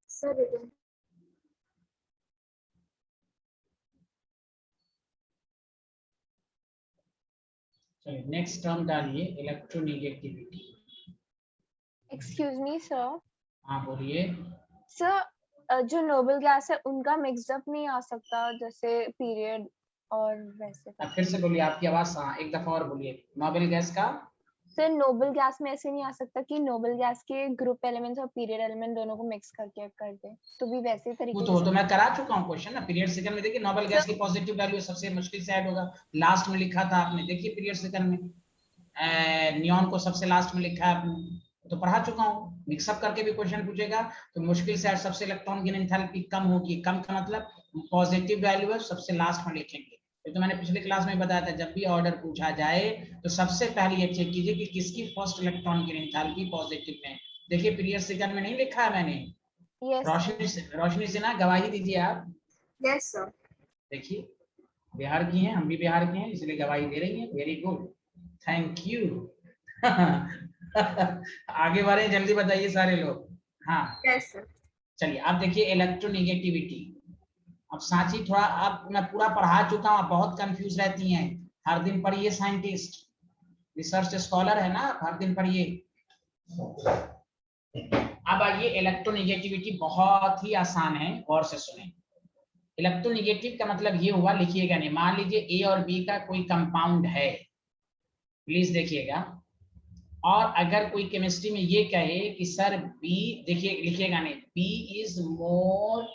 सर दीजिए। चलिए नेक्स्ट टर्म डालिए, इलेक्ट्रोनेगेटिविटी। Excuse me sir. हाँ बोलिए। सर जो नोबल गैस है उनका मिक्सअप नहीं आ सकता, जैसे पीरियड और वैसे अब फिर से बोलिए, आपकी आवाज, हाँ एक दफा और बोलिए, नोबेल गैस का। सर नोबल गैस में ऐसे नहीं आ सकता कि नोबल गैस के ग्रुप एलिमेंट्स और पीरियड एलिमेंट दोनों को मिक्स करके कर दे, तो भी वैसे ही वो तरीके तो से मैं करा चुका हूँ क्वेश्चन ना, पीरियड सेकंड में देखिए नोबेल गैस की पॉजिटिव वैल्यू सबसे मुश्किल से ऐड होगा, लास्ट में लिखा था आपने, देखिए पीरियड सेकंड में नियॉन को सबसे लास्ट में लिखा है आपने, तो पढ़ा चुका हूँ। मिक्सअप करके भी क्वेश्चन पूछेगा तो मुश्किल से सबसे इलेक्ट्रॉन की एंथैल्पी कम होगी, कम का मतलब पॉजिटिव वैल्यू है, सबसे लास्ट में लिखेंगे। तो मैंने पिछले क्लास में बताया था, जब भी ऑर्डर पूछा जाए तो सबसे पहले ये चेक कीजिए कि किसकी फर्स्ट इलेक्ट्रॉन की एंथैल्पी पॉजिटिव में। देखिए पीरियड सेकंड में नहीं लिखा है मैंने। रोशनी सिन्हा गवाही दीजिए आप। Yes sir. देखिए बिहार की हैं, हम भी बिहार के हैं, इसलिए गवाही दे रही हैं। Very good, thank you. आगे बढ़े, जल्दी बताइए सारे लोग। हाँ यस सर। चलिए अब देखिए इलेक्ट्रोनेगेटिविटी। अब सांची थोड़ा, अब मैं पूरा पढ़ा चुका हूँ, बहुत कंफ्यूज रहती हैं। हर दिन पढ़िए, साइंटिस्ट रिसर्च स्कॉलर है ना, हर दिन पढ़िए। अब आइए, इलेक्ट्रोनेगेटिविटी बहुत ही आसान है, गौर से सुने। इलेक्ट्रोनेगेटिव का मतलब ये हुआ, लिखिएगा नहीं, मान लीजिए ए और बी का कोई कंपाउंड है, प्लीज देखिएगा। और अगर कोई केमिस्ट्री में ये कहे कि सर बी, देखिए लिखिएगा नहीं, B is more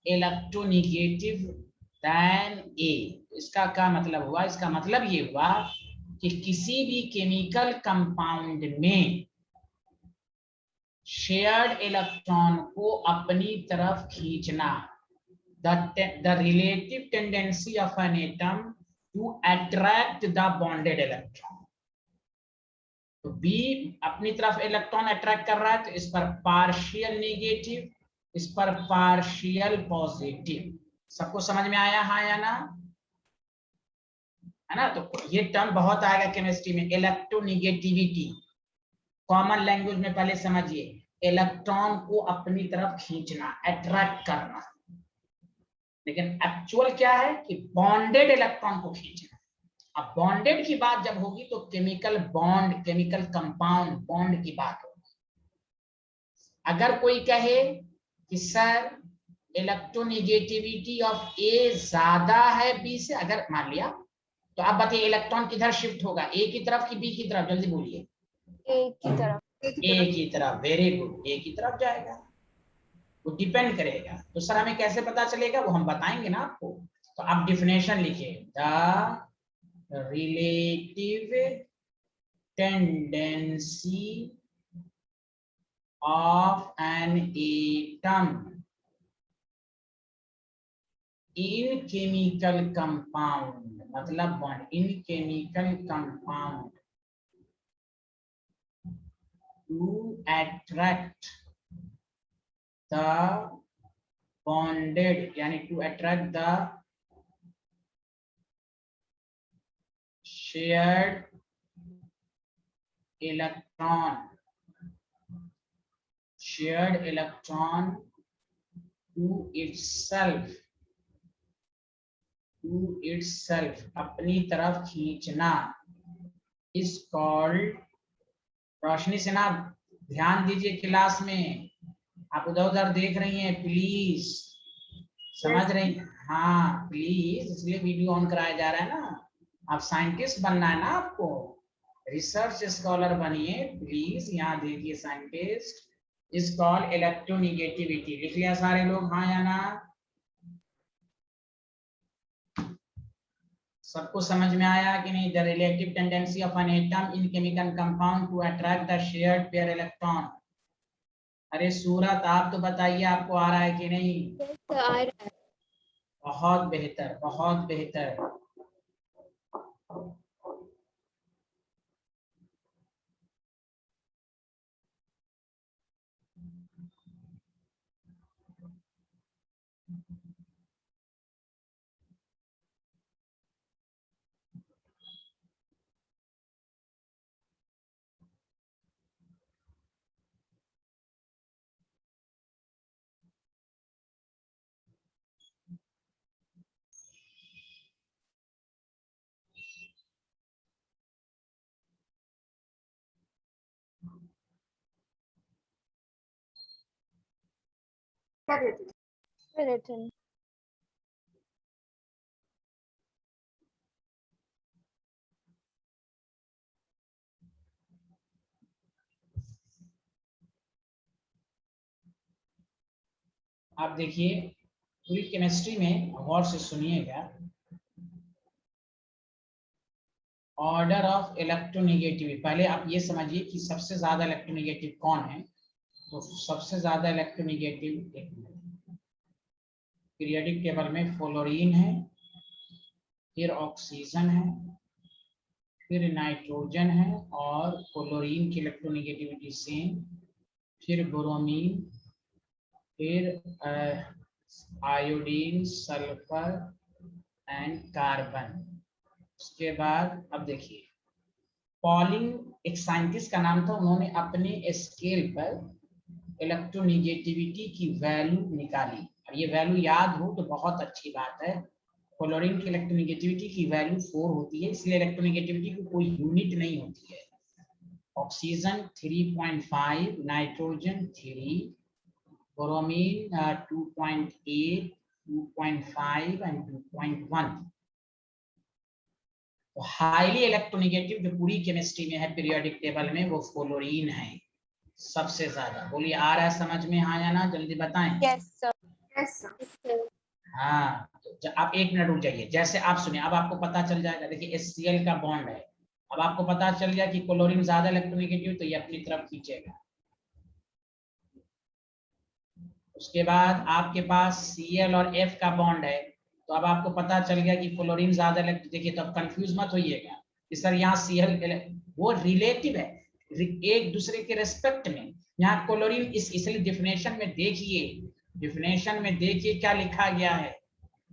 electronegative than A, इसका क्या मतलब हुआ? इसका मतलब ये हुआ कि किसी भी केमिकल कंपाउंड में शेयर्ड इलेक्ट्रॉन को अपनी तरफ खींचना, the relative tendency of an atom to attract the bonded electron। तो B अपनी तरफ इलेक्ट्रॉन अट्रैक्ट कर रहा है, तो इस पर पार्शियल नेगेटिव, इस पर पार्शियल पॉजिटिव। सबको समझ में आया हाँ या ना? है ना? तो ये टर्म बहुत आएगा केमिस्ट्री में, इलेक्ट्रोनेगेटिविटी। कॉमन लैंग्वेज में पहले समझिए, इलेक्ट्रॉन को अपनी तरफ खींचना, अट्रैक्ट करना। लेकिन एक्चुअल क्या है कि बॉन्डेड इलेक्ट्रॉन को खींचना। अब बॉन्डेड की बात जब होगी तो chemical bond, chemical compound bond की बात होगी। अगर कोई कहे कि सर इलेक्ट्रोनेगेटिविटी ऑफ ए ज्यादा है बी से, अगर मान लिया, तो आप बताइए इलेक्ट्रॉन किधर शिफ्ट होगा, ए की तरफ कि बी की तरफ? जल्दी बोलिए। ए की तरफ। ए की तरफ, वेरी गुड, ए की तरफ जाएगा। वो डिपेंड करेगा। तो सर हमें कैसे पता चलेगा? वो हम बताएंगे ना आपको। तो आप डिफिनेशन लिखिए, the relative tendency of an atom in chemical compound, मतलब bond in chemical compound to attract the bonded, यानी to attract the shared electron to itself, अपनी तरफ खींचना, is called, रोशनी सिन्हा ध्यान दीजिए क्लास में, आप उधर उधर देख रही हैं, प्लीज समझ रही हैं? हाँ प्लीज, इसलिए वीडियो ऑन कराया जा रहा है ना। आप साइंटिस्ट बनना है ना आपको, रिसर्च स्कॉलर बनिए प्लीज। यहाँ देखिए, साइंटिस्ट इज कॉल्ड इलेक्ट्रोनेगेटिविटी। लिख लिया सारे लोग हाँ या ना? सबको समझ में आया कि नहीं? The relative tendency of an atom in chemical compound to attract the shared pair electron. अरे सूरत, आप तो बताइए आपको आ रहा है कि नहीं? आ रहा है। बहुत बेहतर, बहुत बेहतर। Ferritin. ferritin. आप देखिए पूरी केमिस्ट्री में गौर से सुनिएगा, ऑर्डर ऑफ इलेक्ट्रोनेगेटिविटी। पहले आप ये समझिए कि सबसे ज्यादा इलेक्ट्रोनेगेटिव कौन है। तो सबसे ज्यादा इलेक्ट्रोनेगेटिव पीरियोडिक टेबल में फ्लोरीन है, फिर ऑक्सीजन है, फिर नाइट्रोजन है, और फ्लोरीन की इलेक्ट्रोनेगेटिविटी सेम, फिर ब्रोमीन, फिर आयोडीन, सल्फर एंड कार्बन। उसके बाद अब देखिए पॉलिंग, एक साइंटिस्ट का नाम था, उन्होंने अपने स्केल पर इलेक्ट्रोनेगेटिविटी की वैल्यू निकाली। अब ये वैल्यू याद हो तो बहुत अच्छी बात है। फ्लोरीन की इलेक्ट्रोनेगेटिविटी की वैल्यू 4 होती है, इसलिए इलेक्ट्रोनेगेटिविटी की कोई यूनिट नहीं होती है। Oxygen 3.5, nitrogen 3, bromine 2.8, 2.5 and 2.1। तो हाईली इलेक्ट्रोनेगेटिव जो पूरी केमिस्ट्री में है पीरियोडिक टेबल में, वो फ्लोरीन है सबसे ज्यादा। बोलिए आ रहा है समझ में, हाँ या ना, जल्दी बताएं। Yes sir. Yes, sir. हाँ, तो आप 1 मिनट रुक जाइए। जैसे आप सुनिए, अब आपको पता चल जाएगा। देखिए HCl का बॉन्ड है, अब आपको पता चल गया कि क्लोरीन ज्यादा इलेक्ट्रोनेगेटिव, तो ये अपनी तरफ खींचेगा। उसके बाद आपके पास Cl और F का बॉन्ड है, तो अब आपको पता चल गया कि फ्लोरीन ज्यादा इलेक्ट्रो। देखिए तो अब कंफ्यूज मत होइएगा कि सर यहाँ Cl वो रिलेटिव है, एक दूसरे के रेस्पेक्ट में। यहाँ क्लोरीन इसलिए डिफिनेशन में देखिए, डिफिनेशन में देखिए क्या लिखा गया है,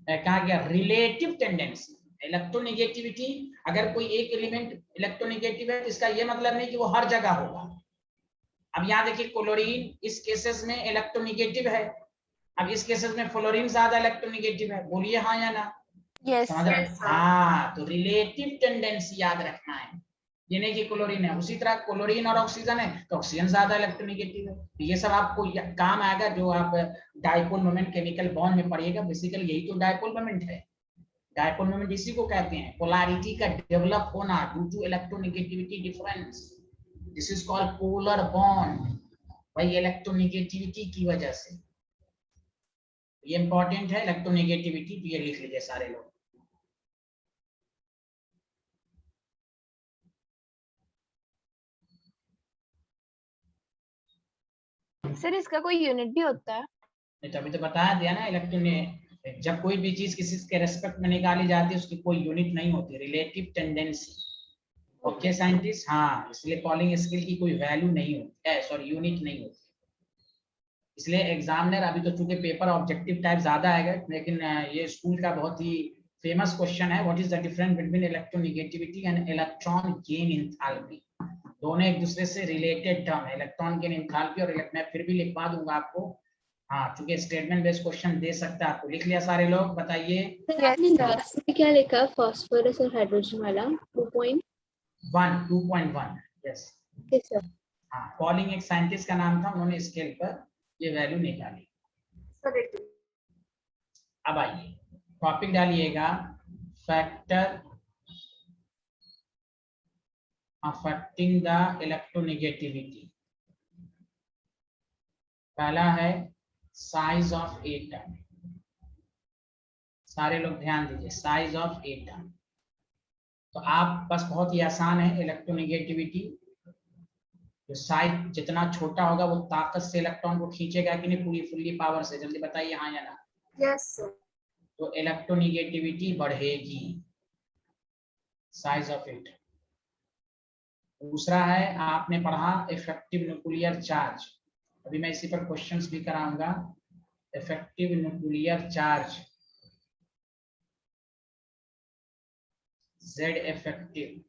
कहा गया रिलेटिव टेंडेंसी इलेक्ट्रोनेगेटिविटी। अगर कोई एक एलिमेंट इलेक्ट्रोनेगेटिव है, इसका ये मतलब नहीं कि वो हर जगह होगा। अब यहाँ देखिए क्लोरीन इस केसेस में इलेक्ट्रोनेगेटिव है, अब इस केसेस में फ्लोरीन ज्यादा इलेक्ट्रोनेगेटिव है। बोलिए हाँ या ना, Yes समझ sir. रहे हैं? हाँ, तो रिलेटिव टेंडेंसी याद रखना है, ये नहीं कि क्लोरीन है। उसी तरह क्लोरीन और ऑक्सीजन है, तो ऑक्सीजन ज्यादा इलेक्ट्रोनेगेटिव है। तो ये सब आपको काम आएगा जो आप डाइपोल मोमेंट केमिकल बॉन्ड में पढ़िएगा। बेसिकली यही तो डाइपोल मोमेंट है। डाइपोल मोमेंट इसी को कहते हैं, पोलैरिटी का डेवलप होना due to electronegativity difference. This is called polar bond, भाई इलेक्ट्रोनेगेटिविटी की वजह से। ये इंपॉर्टेंट है इलेक्ट्रोनेगेटिविटी, तो ये लिख लीजिए सारे लोग। सर इसका कोई यूनिट भी होता है? नहीं तो अभी तो बताया दिया ना, इलेक्ट्रोन जब कोई भी चीज किसी के रेस्पेक्ट में निकाली जाती है, उसकी कोई यूनिट नहीं होती, रिलेटिव टेंडेंसी। ओके साइंटिस्ट, हाँ, इसलिए पॉलिंग स्केल की कोई वैल्यू नहीं होती है, सॉरी यूनिट नहीं होती। इसलिए एग्जामिनर अभी तो चूंकि पेपर ऑब्जेक्टिव टाइप ज्यादा आएगा, लेकिन ये स्कूल का बहुत ही फेमस क्वेश्चन है, what is the difference between electronegativity and electron gain enthalpy. दोनों एक दूसरे से रिलेटेड टर्म है, इलेक्ट्रॉन गेन एंथैल्पी और मैं फिर भी लिखवा दूंगा आपको। हाँ, चूंकि स्टेटमेंट बेस्ड क्वेश्चन दे सकता है आपको। लिख लिया सारे लोग, बताइए। सर आपने लास्ट में क्या लिखा, फास्फोरस और हाइड्रोजन वाला 2.1 यस। सर? हाँ, पॉलिंग एक साइंटिस्ट का नाम था, उन्होंने स्केल पर ये वैल्यू निकाली। Ferritin. अब आइए टॉपिक डालिएगा, फैक्टर अफेक्टिंग द इलेक्ट्रोनेगेटिविटी। पहला है साइज ऑफ एटम। सारे लोग ध्यान दीजिए, साइज ऑफ एटम। तो आप बस बहुत ही आसान है, इलेक्ट्रोनेगेटिविटी जो साइज जितना छोटा होगा वो ताकत से इलेक्ट्रॉन को खींचेगा कि नहीं, पूरी फुल्ली पावर से। जल्दी बताइए हाँ या ना। Yes, sir. तो इलेक्ट्रोनेगेटिविटी बढ़ेगी, साइज ऑफ एटम। दूसरा है, आपने पढ़ा इफेक्टिव न्यूक्लियर चार्ज, अभी मैं इसी पर क्वेश्चंस भी कराऊंगा। Effective nuclear charge Z effective.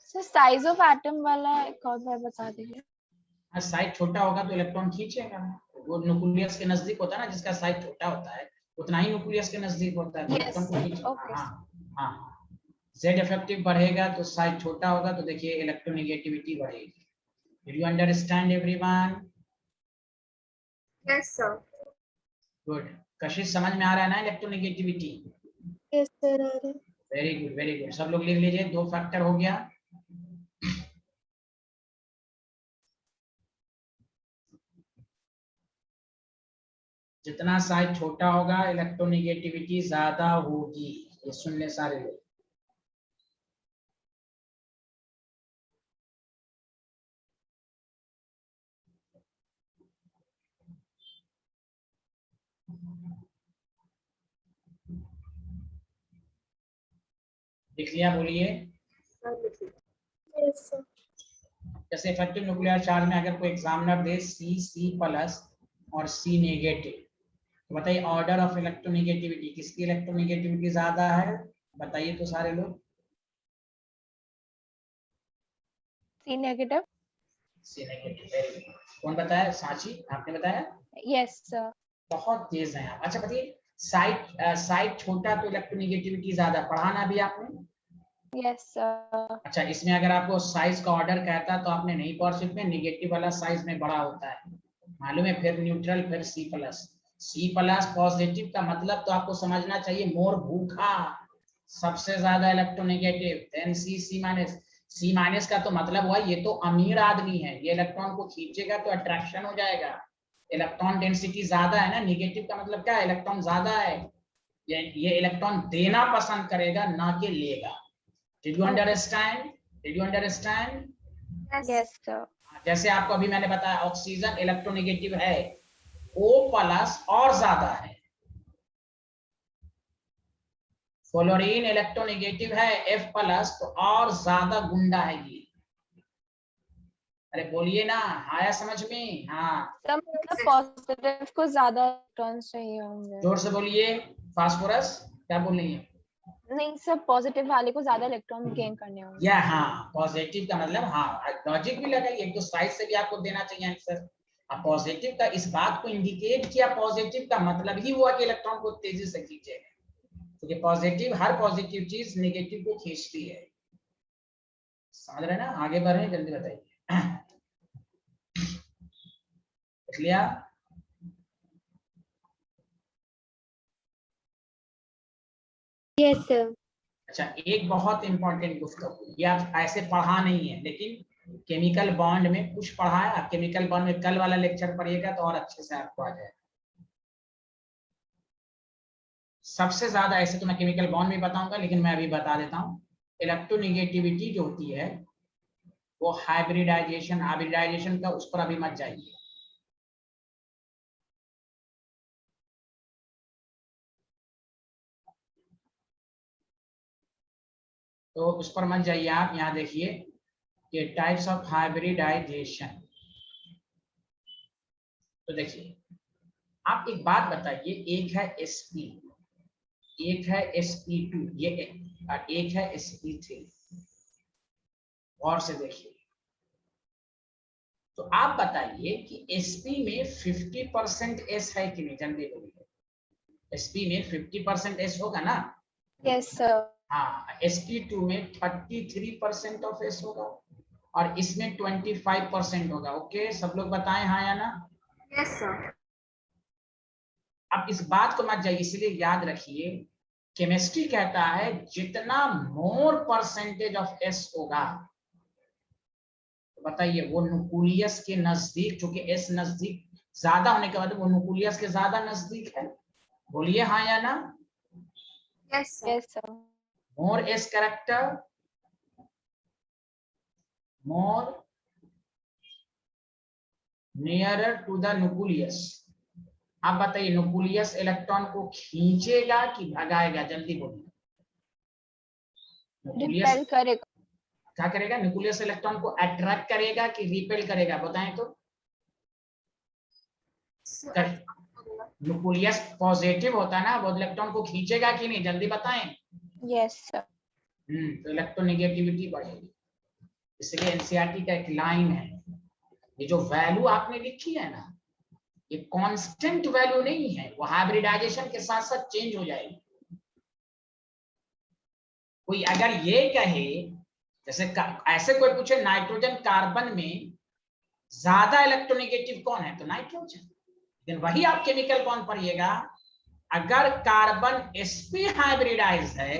Sir size of atom वाला एक और बार बता दीजिए। साइज छोटा होगा तो इलेक्ट्रॉन खींचेगा, वो न्यूक्लियस के नजदीक होता है ना, जिसका साइज छोटा होता है उतना ही न्यूक्लियस के नजदीक होता है, तो Yes, इलेक्ट्रॉन को खींचेगा। okay. हाँ हाँ। Z इफेक्टिव बढ़ेगा तो साइज छोटा होगा, तो देखिए इलेक्ट्रोनेगेटिविटी बढ़ेगी। Did you understand everyone? Yes, sir. Good. कशिश समझ में आ रहा है ना इलेक्ट्रोनेगेटिविटी? यस सर आ रहा है। Very good very good. सब लोग लिख लीजिए, 2 फैक्टर हो गया। जितना साइज छोटा होगा इलेक्ट्रोनेगेटिविटी ज्यादा होगी, ये सुन ले सारे लोग। लिख लिया? बोलिए। Sir, लिखिए। Yes sir. जैसे इफेक्टिव न्यूक्लियर चार्ज में अगर कोई एग्जामिनर दे C प्लस और C नेगेटिव, तो बताइए ऑर्डर ऑफ इलेक्ट्रोनेगेटिविटी, किसकी इलेक्ट्रोनेगेटिविटी ज्यादा है? बताइए तो सारे लोग। C negative. C negative. Very good. कौन बताया? सांची, आपने बताया? Yes sir. बहुत तेज हैं आप। अच्छा बताइए, साइड छोटा तो इलेक्ट्रोनेगेटिविटी ज्यादा, पढ़ा ना अभी आपने? Yes sir. अच्छा, इसमें अगर आपको साइज का ऑर्डर कहता तो आपने नहीं पढ़ सकते, नेगेटिव वाला साइज में बड़ा होता है, मालूम है? फिर न्यूट्रल, फिर C प्लस पॉजिटिव का मतलब तो आपको समझना चाहिए मोर भूखा, सबसे ज्यादा इलेक्ट्रोनेगेटिव, देन C माइनस का तो मतलब हुआ ये तो अमीर आदमी है, ये इलेक्ट्रॉन को खींचेगा तो अट्रैक्शन हो जाएगा, इलेक्ट्रॉन डेंसिटी ज्यादा है ना। नेगेटिव का मतलब क्या है? इलेक्ट्रॉन ज्यादा है, ये इलेक्ट्रॉन देना पसंद करेगा ना कि लेगा। Did you understand? Did you understand? Yes. Yes sir. जैसे आपको अभी मैंने बताया ऑक्सीजन इलेक्ट्रोनेगेटिव है, O प्लस और ज्यादा है, फ्लोरीन इलेक्ट्रोनेगेटिव है F प्लस तो और ज्यादा गुंडा है ये। अरे बोलिए ना, आया समझ में? हाँ, सर मतलब पॉजिटिव को ज्यादा इलेक्ट्रॉन्स चाहिए होंगे। जोर से बोलिए। फास्फोरस क्या बोल रही है? नहीं सर, पॉजिटिव वाले को ज्यादा इलेक्ट्रॉन गेन करने होंगे। या हाँ, पॉजिटिव का मतलब, हाँ लॉजिक भी लगाइए, एक दो साइड से भी आपको देना चाहिए आंसर। पॉजिटिव का इस बात को इंडिकेट किया, पॉजिटिव का मतलब ही हुआ कि इलेक्ट्रॉन को तेजी से खींचे, क्योंकि पॉजिटिव, हर पॉजिटिव चीज नेगेटिव को खींचती है। समझ रहे ना? आगे बढ़े, जल्दी बताइए। लिया? Yes sir. अच्छा, एक बहुत इंपॉर्टेंट गुफ्तगू, ये आप ऐसे पढ़ा नहीं है लेकिन केमिकल बॉन्ड में कुछ पढ़ा है। आप केमिकल बॉन्ड में कल वाला लेक्चर पढ़िएगा तो और अच्छे से आपको आ जाएगा। सबसे ज्यादा, ऐसे तो मैं केमिकल बॉन्ड में बताऊंगा लेकिन मैं अभी बता देता हूँ, इलेक्ट्रोनेगेटिविटी जो होती है वो हाइब्रिडाइजेशन का, उस पर अभी मत जाइए। तो उस पर मत जाइए आप, यहाँ देखिए कि टाइप्स ऑफ हाइब्रिडाइजेशन। तो देखिए, आप एक बात बताइए, एक है sp, एक है sp2, ये एक है sp3, और से देखिए। तो आप बताइए कि sp में 50% s है कि नहीं? जल्दी बोलिए। sp में 50% s होगा ना? Yes sir. हाँ, sp2 में 33% ऑफ s होगा और इसमें 25% होगा। ओके, सब लोग बताएं हाँ या ना? Yes, sir. अब इस बात को मत जाइए, इसलिए याद रखिए, केमिस्ट्री कहता है जितना मोर परसेंटेज ऑफ एस होगा, तो बताइए वो न्यूक्लियस के नजदीक, चूंकि एस नजदीक ज्यादा होने के बाद वो न्यूक्लियस के ज्यादा नजदीक है। बोलिए हाँ या ना? Yes, sir. Yes sir. More s character, more nearer to the nucleus. आप बताइए न्यूक्लियस इलेक्ट्रॉन को खींचेगा कि भगाएगा? जल्दी बोलिए। न्यूक्लियस रिपेल करेगा। क्या करेगा? न्यूक्लियस इलेक्ट्रॉन को अट्रैक्ट करेगा कि रिपेल करेगा? बताएं तो। न्यूक्लियस पॉजिटिव होता है ना, वो इलेक्ट्रॉन को खींचेगा कि नहीं? जल्दी बताएं। Yes sir. तो इलेक्ट्रोनेगेटिविटी बढ़ेगी। इसलिए एनसीईआरटी का एक लाइन है, ये जो वैल्यू आपने लिखी है ना, ये कांस्टेंट वैल्यू नहीं है, वो हाइब्रिडाइजेशन के साथ साथ चेंज हो जाएगी। कोई अगर ये कहे, जैसे ऐसे कोई पूछे नाइट्रोजन कार्बन में ज्यादा इलेक्ट्रोनेगेटिव कौन है, तो नाइट्रोजन। लेकिन वही आप केमिकल बॉन्ड पढ़िएगा, अगर कार्बन sp हाइब्रिडाइज है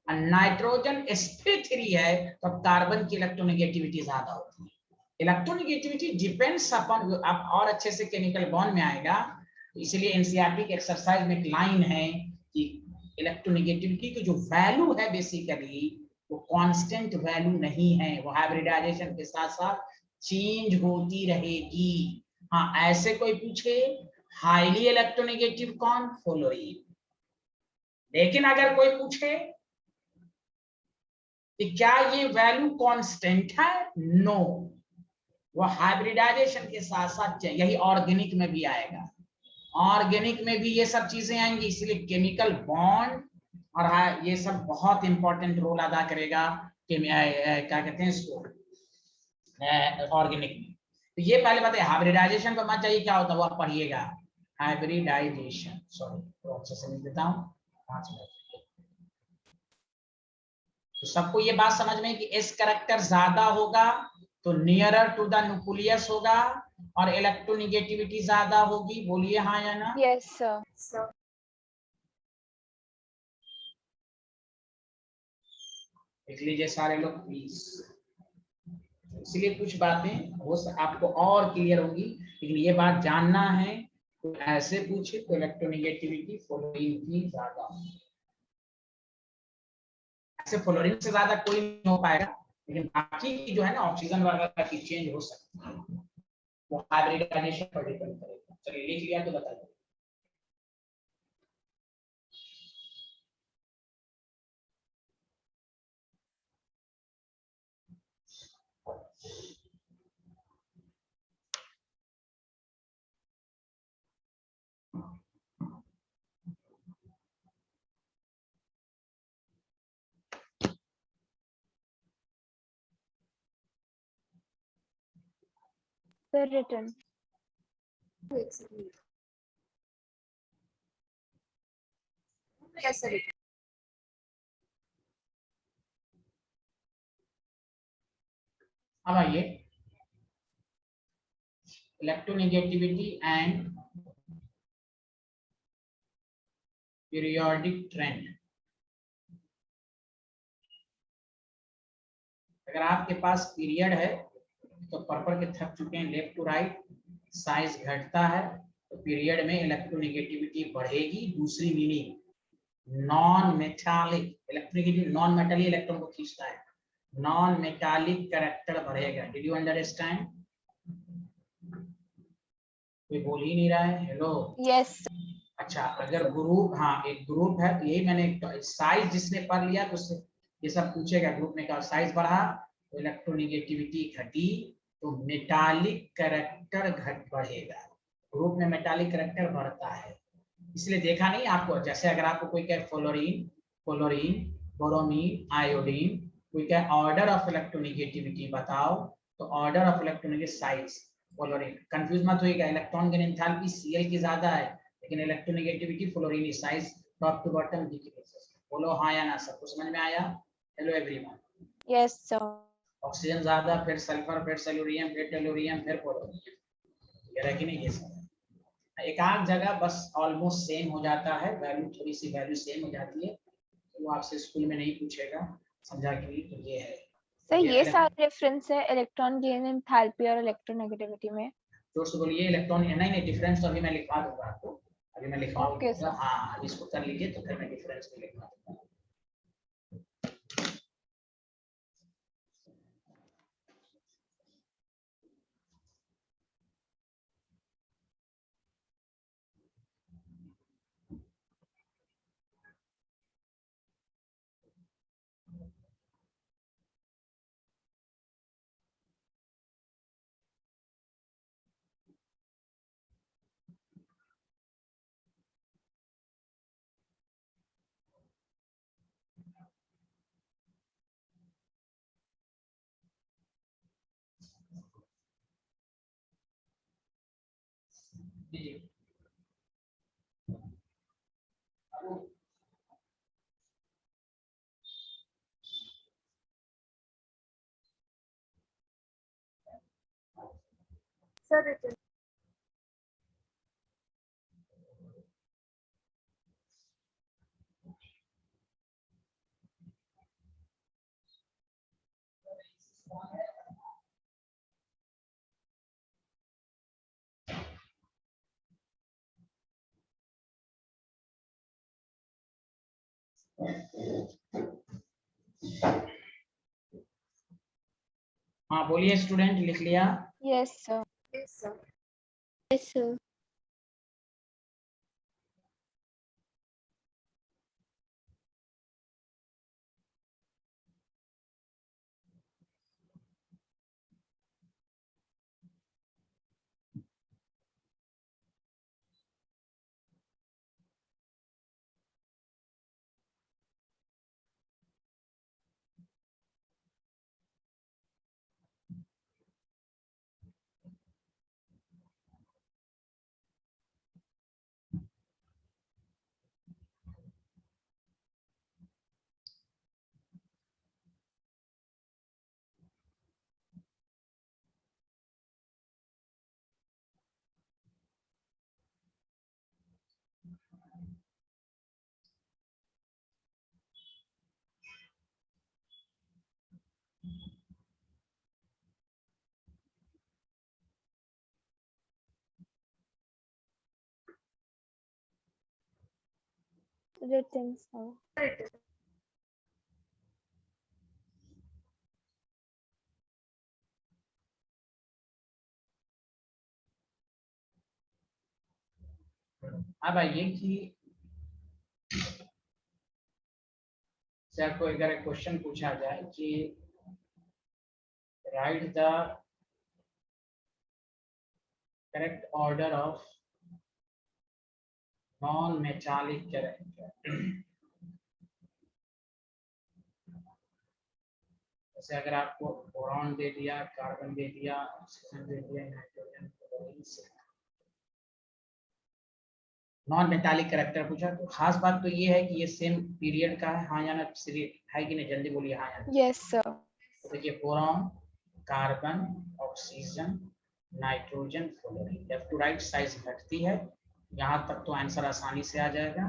और नाइट्रोजन sp3 है, तो कार्बन की इलेक्ट्रोनेगेटिविटी ज्यादा होती है। इलेक्ट्रोनेगेटिविटी डिपेंड्स अपॉन, आप और अच्छे से केमिकल बॉन्ड में आएगा, तो इसलिए एनसीईआरटी के एक्सरसाइज में एक लाइन है कि इलेक्ट्रोनेगेटिविटी की जो वैल्यू है बेसिकली वो कांस्टेंट वैल्यू नहीं है, वो हाइब्रिडाइजेशन के साथ साथ चेंज होती रहेगी। हाँ, ऐसे कोई पूछे हाईली इलेक्ट्रोनेगेटिव कौन, फ्लोरीन। लेकिन अगर कोई पूछे कि क्या ये वैल्यू कांस्टेंट है, नो, वो हाइब्रिडाइजेशन के साथ साथ, यही ऑर्गेनिक में भी आएगा, ऑर्गेनिक में भी ये सब चीजें आएंगी, इसलिए केमिकल बॉन्ड और ये सब बहुत इंपॉर्टेंट रोल अदा करेगा क्या कहते हैं इसको, ऑर्गेनिक में। तो ये पहले बताइए हाइब्रिडाइजेशन को मत जाइए क्या होता है, वो आप पढ़िएगा। हाइब्रिडाइजेशन, सॉरी तो अच्छे से लिख देता हूँ 5 मिनट। तो सबको ये बात समझ में कि एस कैरेक्टर ज्यादा होगा तो नियरर टू द न्यूक्लियस होगा और इलेक्ट्रोनेगेटिविटी ज्यादा होगी, बोलिए हाँ या ना। Yes sir. लिख लीजिए सारे लोग प्लीज। इसलिए कुछ बातें हो आपको और क्लियर होंगी, लेकिन ये बात जानना है, तो ऐसे पूछे तो इलेक्ट्रोनेगेटिविटी फ्लोरीन की ज्यादा, ऐसे फ्लोरीन से ज्यादा कोई नहीं हो पाएगा, लेकिन बाकी की जो है ना ऑक्सीजन वगैरह की चेंज हो सकती है, वो हाइब्रिडाइजेशन पर डिपेंड करेगा। चलिए लिख लिया तो बता दो। Sir return. एक सेकंड। Yes sir. अब आइए इलेक्ट्रोनेगेटिविटी एंड पीरियोडिक ट्रेंड। अगर आपके पास पीरियड है तो पढ़ के थक चुके हैं, लेफ्ट टू राइट साइज घटता है तो पीरियड में इलेक्ट्रोनेगेटिविटी बढ़ेगी। दूसरी meaning non metallic electronegative, non metallic electron को खींचता है, नॉन मेटालिक कैरेक्टर बढ़ेगा। Did you understand? कोई बोल ही नहीं रहा है हेलो। यस अच्छा, अगर ग्रुप, हाँ एक ग्रुप है तो यही मैंने साइज जिसने पढ़ लिया तो उससे ये सब पूछेगा। ग्रुप में का साइज बढ़ा तो इलेक्ट्रोनेगेटिविटी घटी तो मेटालिक कैरेक्टर घट बढ़ेगा। ग्रुप में मेटालिक कैरेक्टर बढ़ता है, इसलिए देखा नहीं आपको, जैसे अगर आपको कोई कहे फ्लोरीन, क्लोरीन, ब्रोमीन, आयोडीन, कोई कहे ऑर्डर ऑफ इलेक्ट्रोनेगेटिविटी बताओ, तो order of electronegative size fluorine. Confuse मत होइएगा, इलेक्ट्रॉन गेन एंथैल्पी Cl की ज्यादा है लेकिन electronegativity fluorine size top to bottom decreases. बोलो हाँ या ना, सबको समझ में आया? Hello everyone. Yes sir. Oxygen ज्यादा, फिर सल्फर, फिर सेलुरियम, फिर टेलुरियम, फिर पोलोनियम, ये रहा कि नहीं? ये सब एक आध जगह बस ऑलमोस्ट सेम हो जाता है, वैल्यू थोड़ी सी वैल्यू सेम हो जाती है, तो वो आपसे स्कूल में नहीं पूछेगा, समझा कि नहीं? तो ये है। सर ये ये सारे रेफरेंस है इलेक्ट्रॉन गेन एंथैल्पी और इलेक्ट्रोनेगेटिविटी में। जोर से बोलिए इलेक्ट्रॉन, नहीं डिफरेंस तो अभी मैं लिखवा दूंगा आपको, अभी मैं ओके लिखवाऊंगा। सर। हाँ अभी इसको कर लीजिए तो फिर मैं डिफरेंस भी लिखवा दूंगा। जी Sir, written. हाँ बोलिए स्टूडेंट, लिख लिया? Yes, sir. Yes, sir. Yes, sir. Written, sir. Written. अब आइए कि सर को अगर एक क्वेश्चन पूछा जाए कि right the correct order of non metallic character, जैसे अगर आपको बोरॉन दे दिया, कार्बन दे दिया, ऑक्सीजन दे दिया, nitrogen, chlorine, non metallic character पूछा, तो खास बात तो ये है कि ये सेम पीरियड का है, हाँ या ना? है कि नहीं? जल्दी बोलिए हाँ या ना। Yes, sir. तो देखिए boron, carbon, oxygen, nitrogen, fluorine, left to right size घटती है। यहाँ तक तो आंसर आसानी से आ जाएगा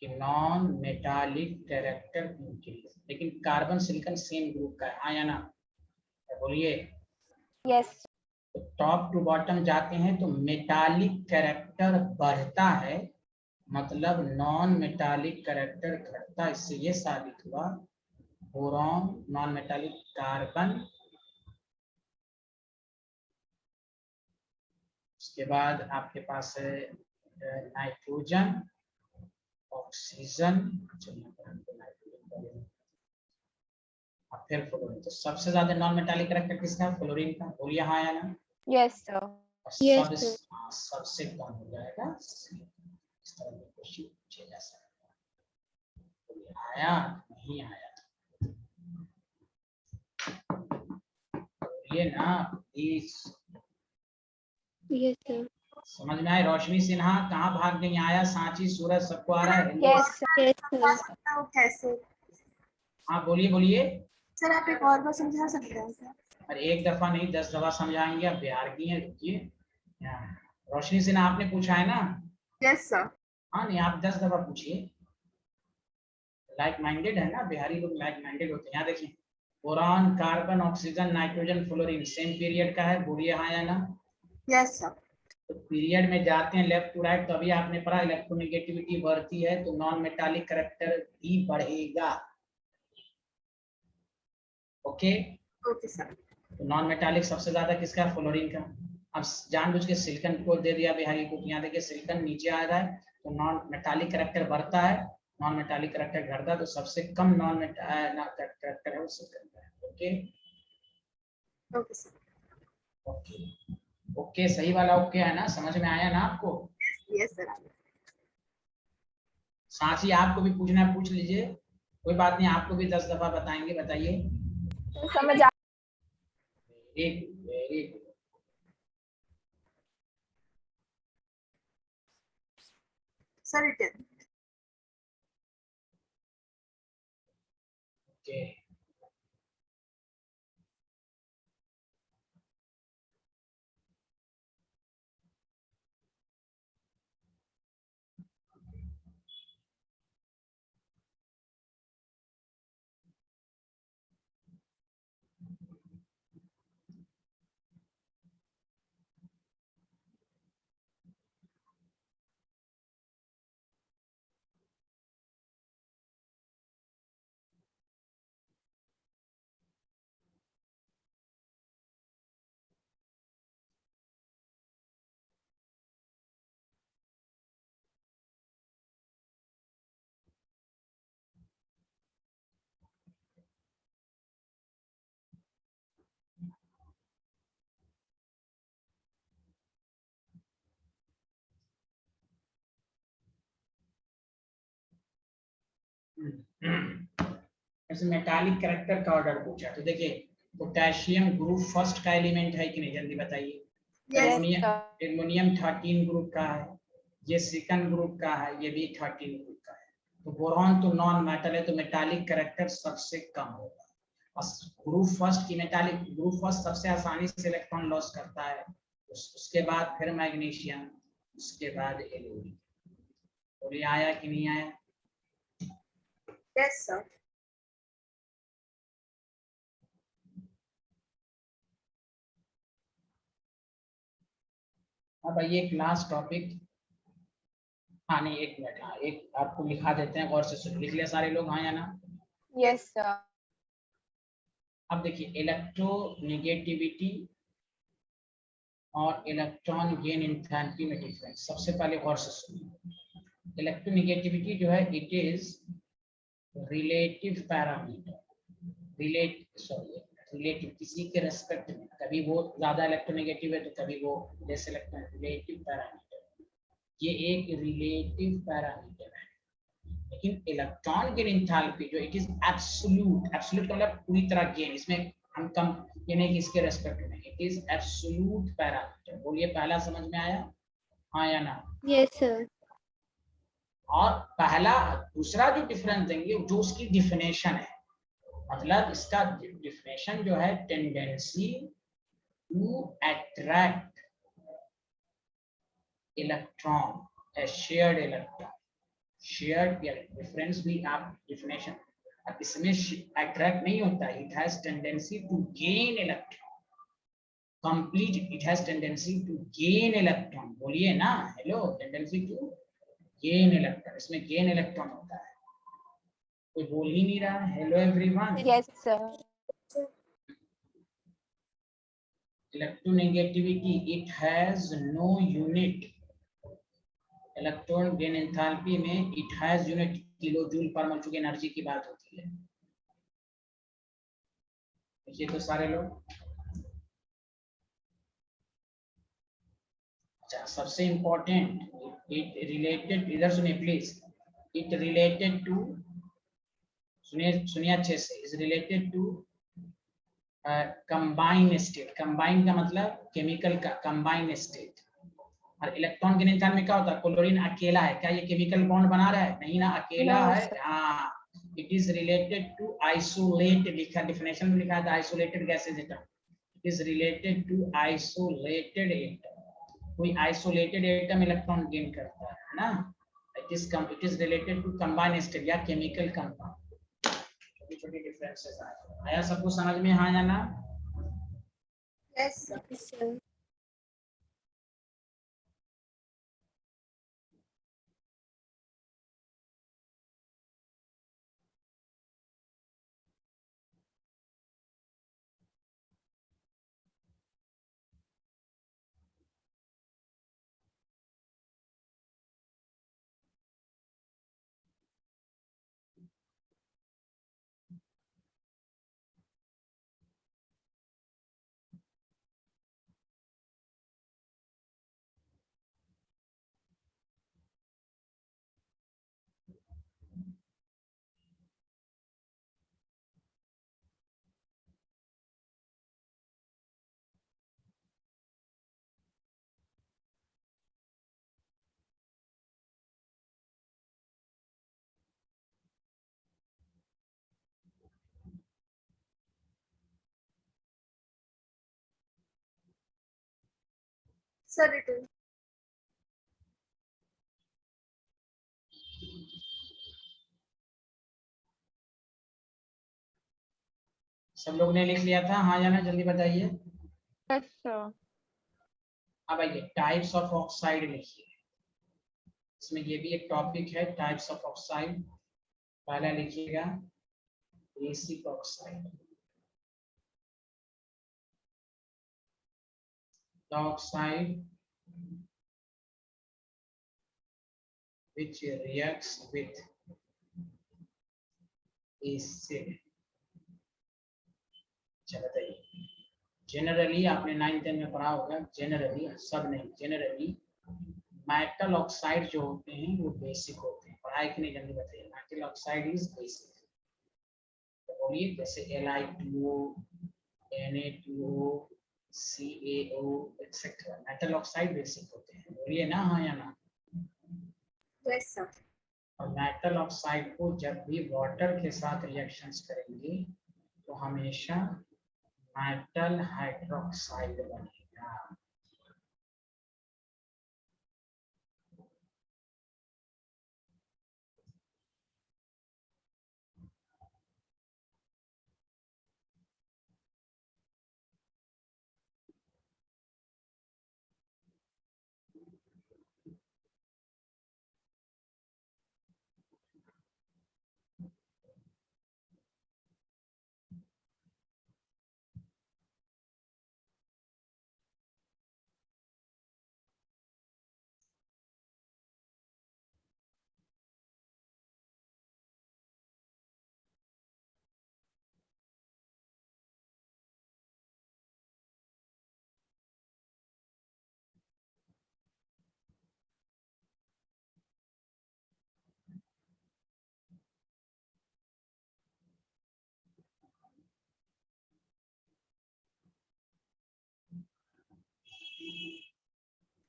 कि नॉन मेटालिक कैरेक्टर इंक्रीज, लेकिन कार्बन सिलिकॉन सेम ग्रुप का है, हाँ या ना? बोलिए। Yes. तो टॉप टू बॉटम जाते हैं तो मेटालिक कैरेक्टर बढ़ता है, मतलब नॉन मेटालिक कैरेक्टर घटता है। इससे ये साबित हुआ बोरॉन, नॉन मेटालिक कार्बन, उसके बाद आपके पास है नाइट्रोजन, ऑक्सीजन, और फिर फ्लोरीन। तो सबसे ज्यादा नॉन मेटालिक कैरेक्टर किसका है? फ्लोरीन का। बोलिए हाँ या ना? Yes, sir. और Yes, sir. सबसे कम हो जाएगा। इस तरह के क्वेश्चन पूछे जा सकते हैं। बोलिए आया नहीं आया? बोलिए ना प्लीज। Yes, sir. समझ में आए? रोशनी सिन्हा कहाँ भाग गई? आया? सांची, सूरज, सबको आ रहा है? Yes, sir. Yes, समझा sir. सकता हूँ कैसे? हाँ बोलिए बोलिए। सर आप एक और बार समझा सकते हैं सर? अरे एक दफा नहीं, 10 दफा समझाएंगे। आप बिहार की हैं, रुकिए। रोशनी सिन्हा आपने पूछा है ना? Yes sir. हाँ नहीं, आप 10 दफा पूछिए। लाइक माइंडेड है ना, बिहारी लोग लाइक माइंडेड होते हैं। यहाँ देखिए boron, carbon, oxygen, nitrogen, fluorine same period का है। बोलिए हाँ या ना? Yes sir. तो पीरियड में जाते हैं लेफ्ट टू राइट, तो अभी आपने पढ़ा इलेक्ट्रोनेगेटिविटी बढ़ती है तो नॉन मेटालिक कैरेक्टर भी बढ़ेगा। ओके। Okay sir. तो नॉन मेटालिक सबसे ज्यादा किसका? फ्लोरीन का। अब जानबूझ के सिलिकॉन को दे दिया बिहारी को, यहाँ देखिए सिलिकॉन नीचे आ रहा है तो नॉन मेटालिक कैरेक्टर बढ़ता है, नॉन मेटालिक कैरेक्टर घटता है। तो सबसे कम नॉन मेटालिक कैरेक्टर है वो सिलिकॉन का है। Okay okay sir. Okay okay, सही वाला ओके है ना? समझ में आया ना आपको? Yes sir. सांची आपको भी पूछना है पूछ लीजिए, कोई बात नहीं, आपको भी 10 दफा बताएंगे। बताइए। समझ आ very very good. Sir return. Okay जैसे मेटालिक कैरेक्टर का ऑर्डर पूछा तो देखिए पोटेशियम ग्रुप फर्स्ट का एलिमेंट है कि नहीं, जल्दी बताइए। Yes, sir. एल्युमिनियम 13 ग्रुप का है, ये सेकंड ग्रुप का है, ये भी 13 ग्रुप का है। तो बोरॉन तो नॉन मेटल है, तो मेटालिक कैरेक्टर सबसे कम होगा। ग्रुप फर्स्ट की मेटालिक ग्रुप फर्स्ट सबसे आसानी से इलेक्ट्रॉन लॉस करता है, उसके बाद फिर मैग्नीशियम, उसके बाद एल्यूमिनियम। और ये आया कि नहीं आया? Yes sir. अब आइए एक लास्ट टॉपिक। हाँ नहीं, एक मिनट, हाँ एक आपको लिखा देते हैं, गौर से सुन, लिख लिया सारे लोग, हाँ या ना? Yes, sir. अब देखिए इलेक्ट्रोनेगेटिविटी और इलेक्ट्रॉन गेन एंथैल्पी में डिफरेंस। सबसे पहले गौर से सुनिए, इलेक्ट्रोनेगेटिविटी जो है it is relative parameter, relative किसी के रेस्पेक्ट में, कभी वो ज्यादा इलेक्ट्रोनेगेटिव है तो कभी वो लेस इलेक्ट्रॉन, रिलेटिव पैरामीटर, ये एक रिलेटिव पैरामीटर है। लेकिन इलेक्ट्रॉन गेन एंथैल्पी जो इट इज एब्सोल्यूट, एब्सोल्यूट का मतलब पूरी तरह गेन, इसमें हम कम ये नहीं कि इसके रेस्पेक्ट में, इट इज एब्सोल्यूट पैरामीटर। बोलिए पहला समझ में आया, हाँ या ना? Yes, sir. और पहला दूसरा जो डिफरेंस देंगे जो उसकी डिफिनेशन है, मतलब इसका डिफिनेशन जो है tendency to attract electron, a shared electron, shared difference भी आप डिफिनेशन। अब इसमें अट्रैक्ट नहीं होता, it has tendency to gain electron, complete it has tendency to gain electron. बोलिए ना, hello, tendency to gain electron, इसमें गेन इलेक्ट्रॉन होता है। कोई बोल ही नहीं रहा, hello everyone. Yes, sir. Electronegativity it has no unit, electron gain enthalpy में it has unit, kilo joule पर मोल, चूंकि एनर्जी की बात होती है। देखिए तो सारे लोग, अच्छा सबसे इंपॉर्टेंट, इट रिलेटेड, इधर सुनिए प्लीज, इट रिलेटेड टू, सुनिए अच्छे से, is related to combine state. Combine का मतलब केमिकल का कंबाइन स्टेट। और इलेक्ट्रॉन के निशान में क्या होता है, क्लोरीन अकेला है, क्या ये केमिकल बॉन्ड बना रहा है? नहीं ना, अकेला No, है। sir. हाँ, it is related to isolate, लिखा डिफिनेशन में लिखा था isolated gases atom, it is related to isolated atom. कोई आइसोलेटेड एटम इलेक्ट्रॉन गेन करता है ना, it is related to combine state या केमिकल कंपाउंड। छोटी छोटी डिफरेंसेस आया सबको समझ में, हाँ या ना? Yes sir. Yes, sir. Sir return. सब लोग ने लिख लिया था, हाँ या ना, जल्दी बताइए। Yes, sir. अब आइए टाइप्स ऑफ ऑक्साइड लिखिए, इसमें ये भी एक टॉपिक है, टाइप्स ऑफ ऑक्साइड। पहला लिखिएगा basic oxide, oxide which reacts with acid। अच्छा बताइए, जनरली आपने 9th 10th में पढ़ा होगा, जनरली, सब नहीं, जनरली मेटल ऑक्साइड जो होते हैं वो बेसिक होते हैं। पढ़ाई कि नहीं, जल्दी बताइए। Metal oxide is basic. तो बोलिए जैसे Li2O, Na2O, CaO etcetera metal oxide basic होते हैं। बोलिए ना हाँ या ना। Yes sir. और मेटल ऑक्साइड को जब भी वाटर के साथ रिएक्शंस करेंगे तो हमेशा मेटल हाइड्रोक्साइड बनेगा।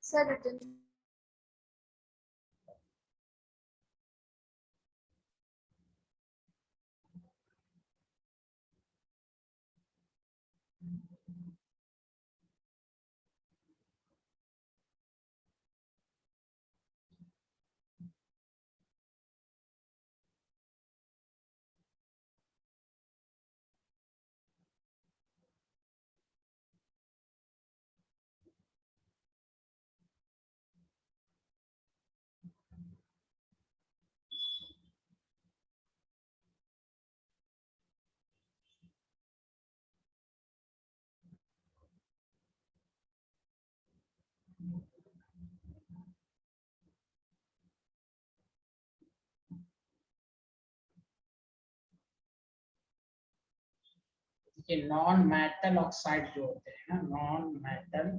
Sir return. ये नॉन मेटल ऑक्साइड जो होते हैं ना, नॉन मेटल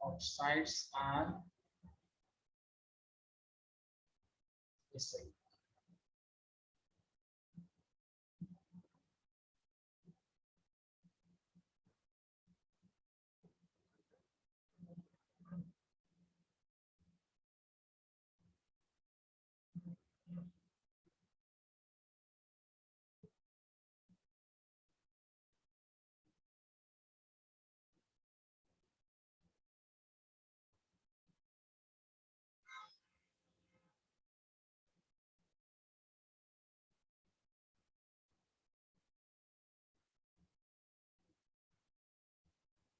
ऑक्साइड्स आर इसे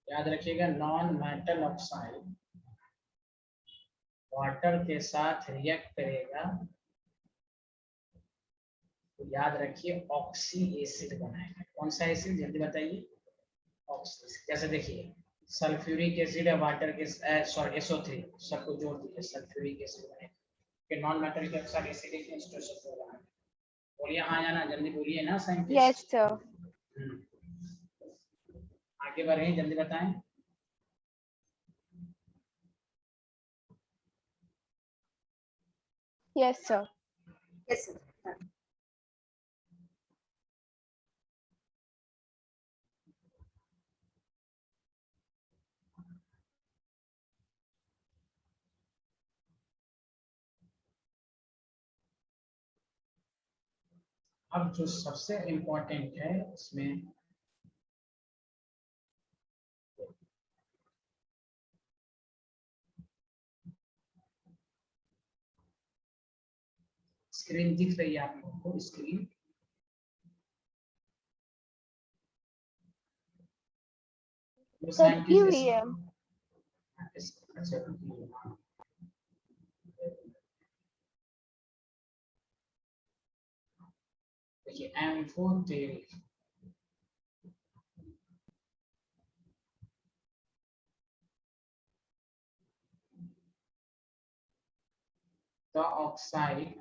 याद रखिएगा। नॉन मेटल ऑक्साइड वाटर के साथ रिएक्ट करेगा तो याद रखिए ऑक्सी एसिड बनाएगा। कौन सा एसिड जल्दी बताइए? ऑक्सी। जैसे देखिए सल्फ्यूरिक एसिड है वाटर के सॉरी SO3 सबको जोड़ दीजिए सल्फ्यूरिक एसिड बनेगा। कि नॉन मेटल के ऑक्साइड एसिडिक इंस्टेंस हो रहा है। बोलिए हाँ या ना, जल्दी बोलिए ना साइंटिस्ट। Yes sir. आगे बढ़े जल्दी बताएं। Yes sir. Yes sir. अब जो सबसे इम्पोर्टेंट है इसमें स्क्रीन दिख रही है आप लोगों को? स्क्रीन सर की हुई है। देखिए एम्फोटेरिक the oxide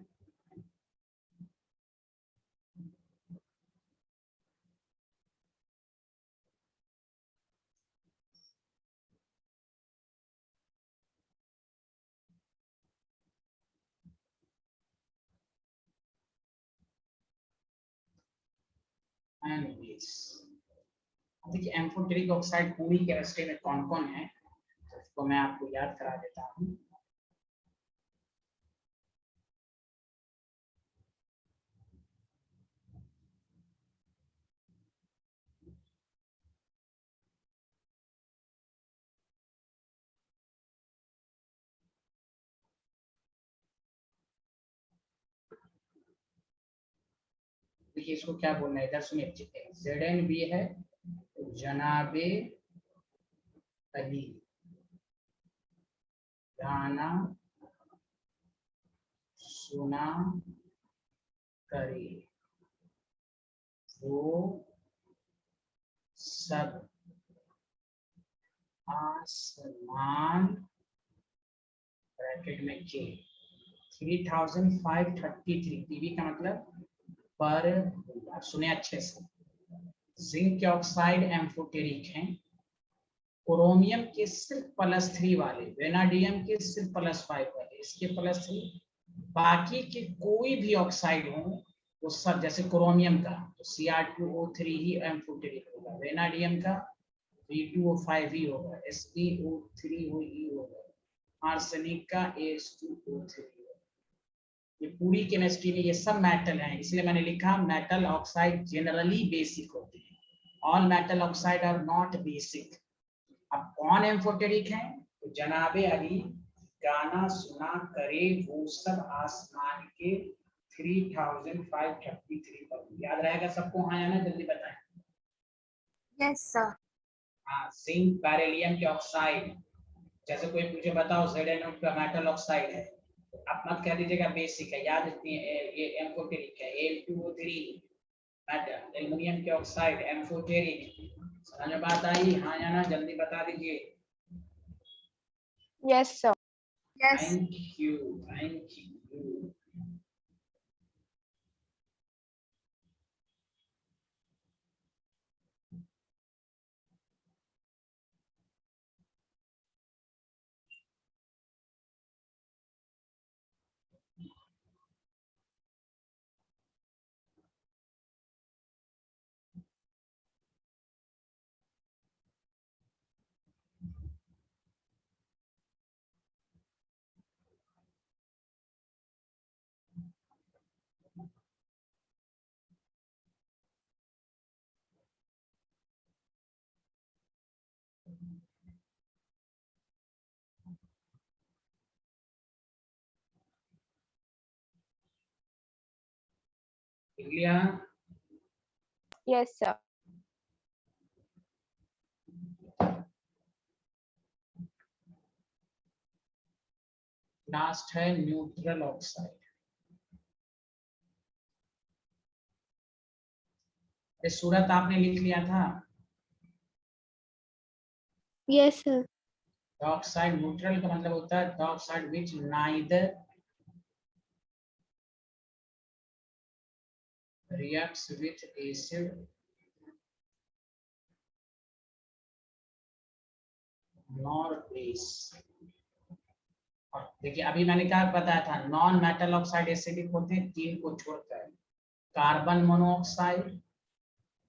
बेस। देखिए एम्फोटेरिक ऑक्साइड पूरी केमिस्ट्री में कौन कौन है, तो उसको मैं आपको याद करा देता हूँ। देखिए इसको क्या बोलना है, इधर सुनिए, ZnB है जनाबे अली गाना सुना करे वो सब आसमान ब्रैकेट में के 3533 पीवी का मतलब पर होगा। सुने अच्छे से, जिंक ऑक्साइड एम्फोटेरिक है, क्रोमियम के सिर्फ +3 वाले, वेनाडियम के सिर्फ +5 वाले, इसके +3, बाकी के कोई भी ऑक्साइड हो वो सब, जैसे क्रोमियम का तो Cr2O3 ही एम्फोटेरिक होगा, वेनाडियम का V2O5 ही होगा, SbO3 ही होगा, आर्सेनिक का H2O3। ये पूरी केमिस्ट्री में ये सब मेटल हैं, इसलिए मैंने लिखा मेटल ऑक्साइड जनरली बेसिक होते हैं, all metal oxide are not basic. अब कौन एम्फोटेरिक है, तो जनाबे अली गाना सुना करे वो सब आसमान के 3533 पर। याद रहेगा सबको? हाँ या ना, जल्दी बताएं। Yes sir. हाँ, जिंक बेरिलियम के ऑक्साइड, जैसे कोई पूछे बताओ ZnO का मेटल ऑक्साइड है, आप मत कह दीजिएगा बेसिक है, याद रखिए ये एम्फोटेरिक है। Al2O3 मेटल, एल्युमिनियम के ऑक्साइड एम्फोटेरिक। समझ में बात आई? हाँ या ना, जल्दी बता दीजिए। Yes sir. Yes. Thank you, thank you. लिया? Yes sir. लास्ट है न्यूट्रल ऑक्साइड। सूरत आपने लिख लिया था? Yes sir. ऑक्साइड न्यूट्रल का मतलब होता है the oxide which neither reacts with acid nor base। और देखिए अभी मैंने क्या बताया था, नॉन मेटल ऑक्साइड एसिडिक होते हैं 3 को छोड़कर, कार्बन मोनोऑक्साइड,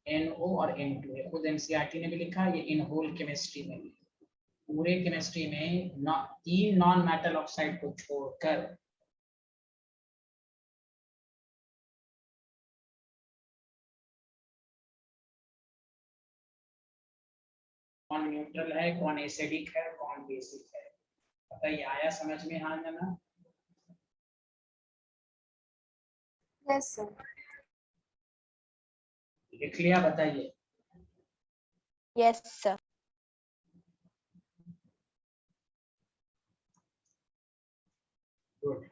NO और N2। खुद NCERT ने भी लिखा, ये इन होल केमिस्ट्री में भी, पूरे केमिस्ट्री में 3 नॉन मेटल ऑक्साइड को छोड़कर कौन न्यूट्रल है, कौन एसिडिक है, कौन बेसिक है। बताइए, आया समझ में? हाँ या ना? Yes sir. लिख लिया? बताइए। Yes sir. गुड।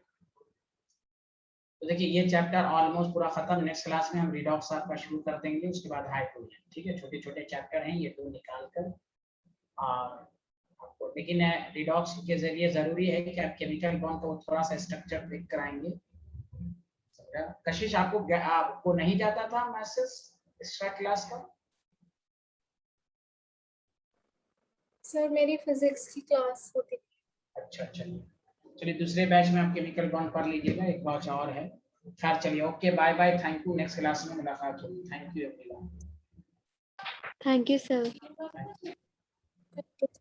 तो देखिए ये चैप्टर ऑलमोस्ट पूरा खत्म, नेक्स्ट क्लास में हम रिडॉक्स आपका शुरू कर देंगे, उसके बाद हाइड्रोजन। ठीक है, छोटे छोटे चैप्टर हैं ये, 2 निकाल कर। और आपको लेकिन रिडॉक्स के जरिए जरूरी है कि आप केमिकल बॉन्ड को थोड़ा सा स्ट्रक्चर देख कराएंगे। कशिश आपको नहीं जाता था मैसेज एक्स्ट्रा क्लास का? सर मेरी फिजिक्स की क्लास होती थी। अच्छा, चलिए दूसरे बैच में आप केमिकल बॉन्ड पढ़ लीजिएगा, एक बैच और है। खैर चलिए, okay, bye bye, thank you, next class में मुलाकात होगी। Thank you everyone. Thank you sir. Thanks. Thank you.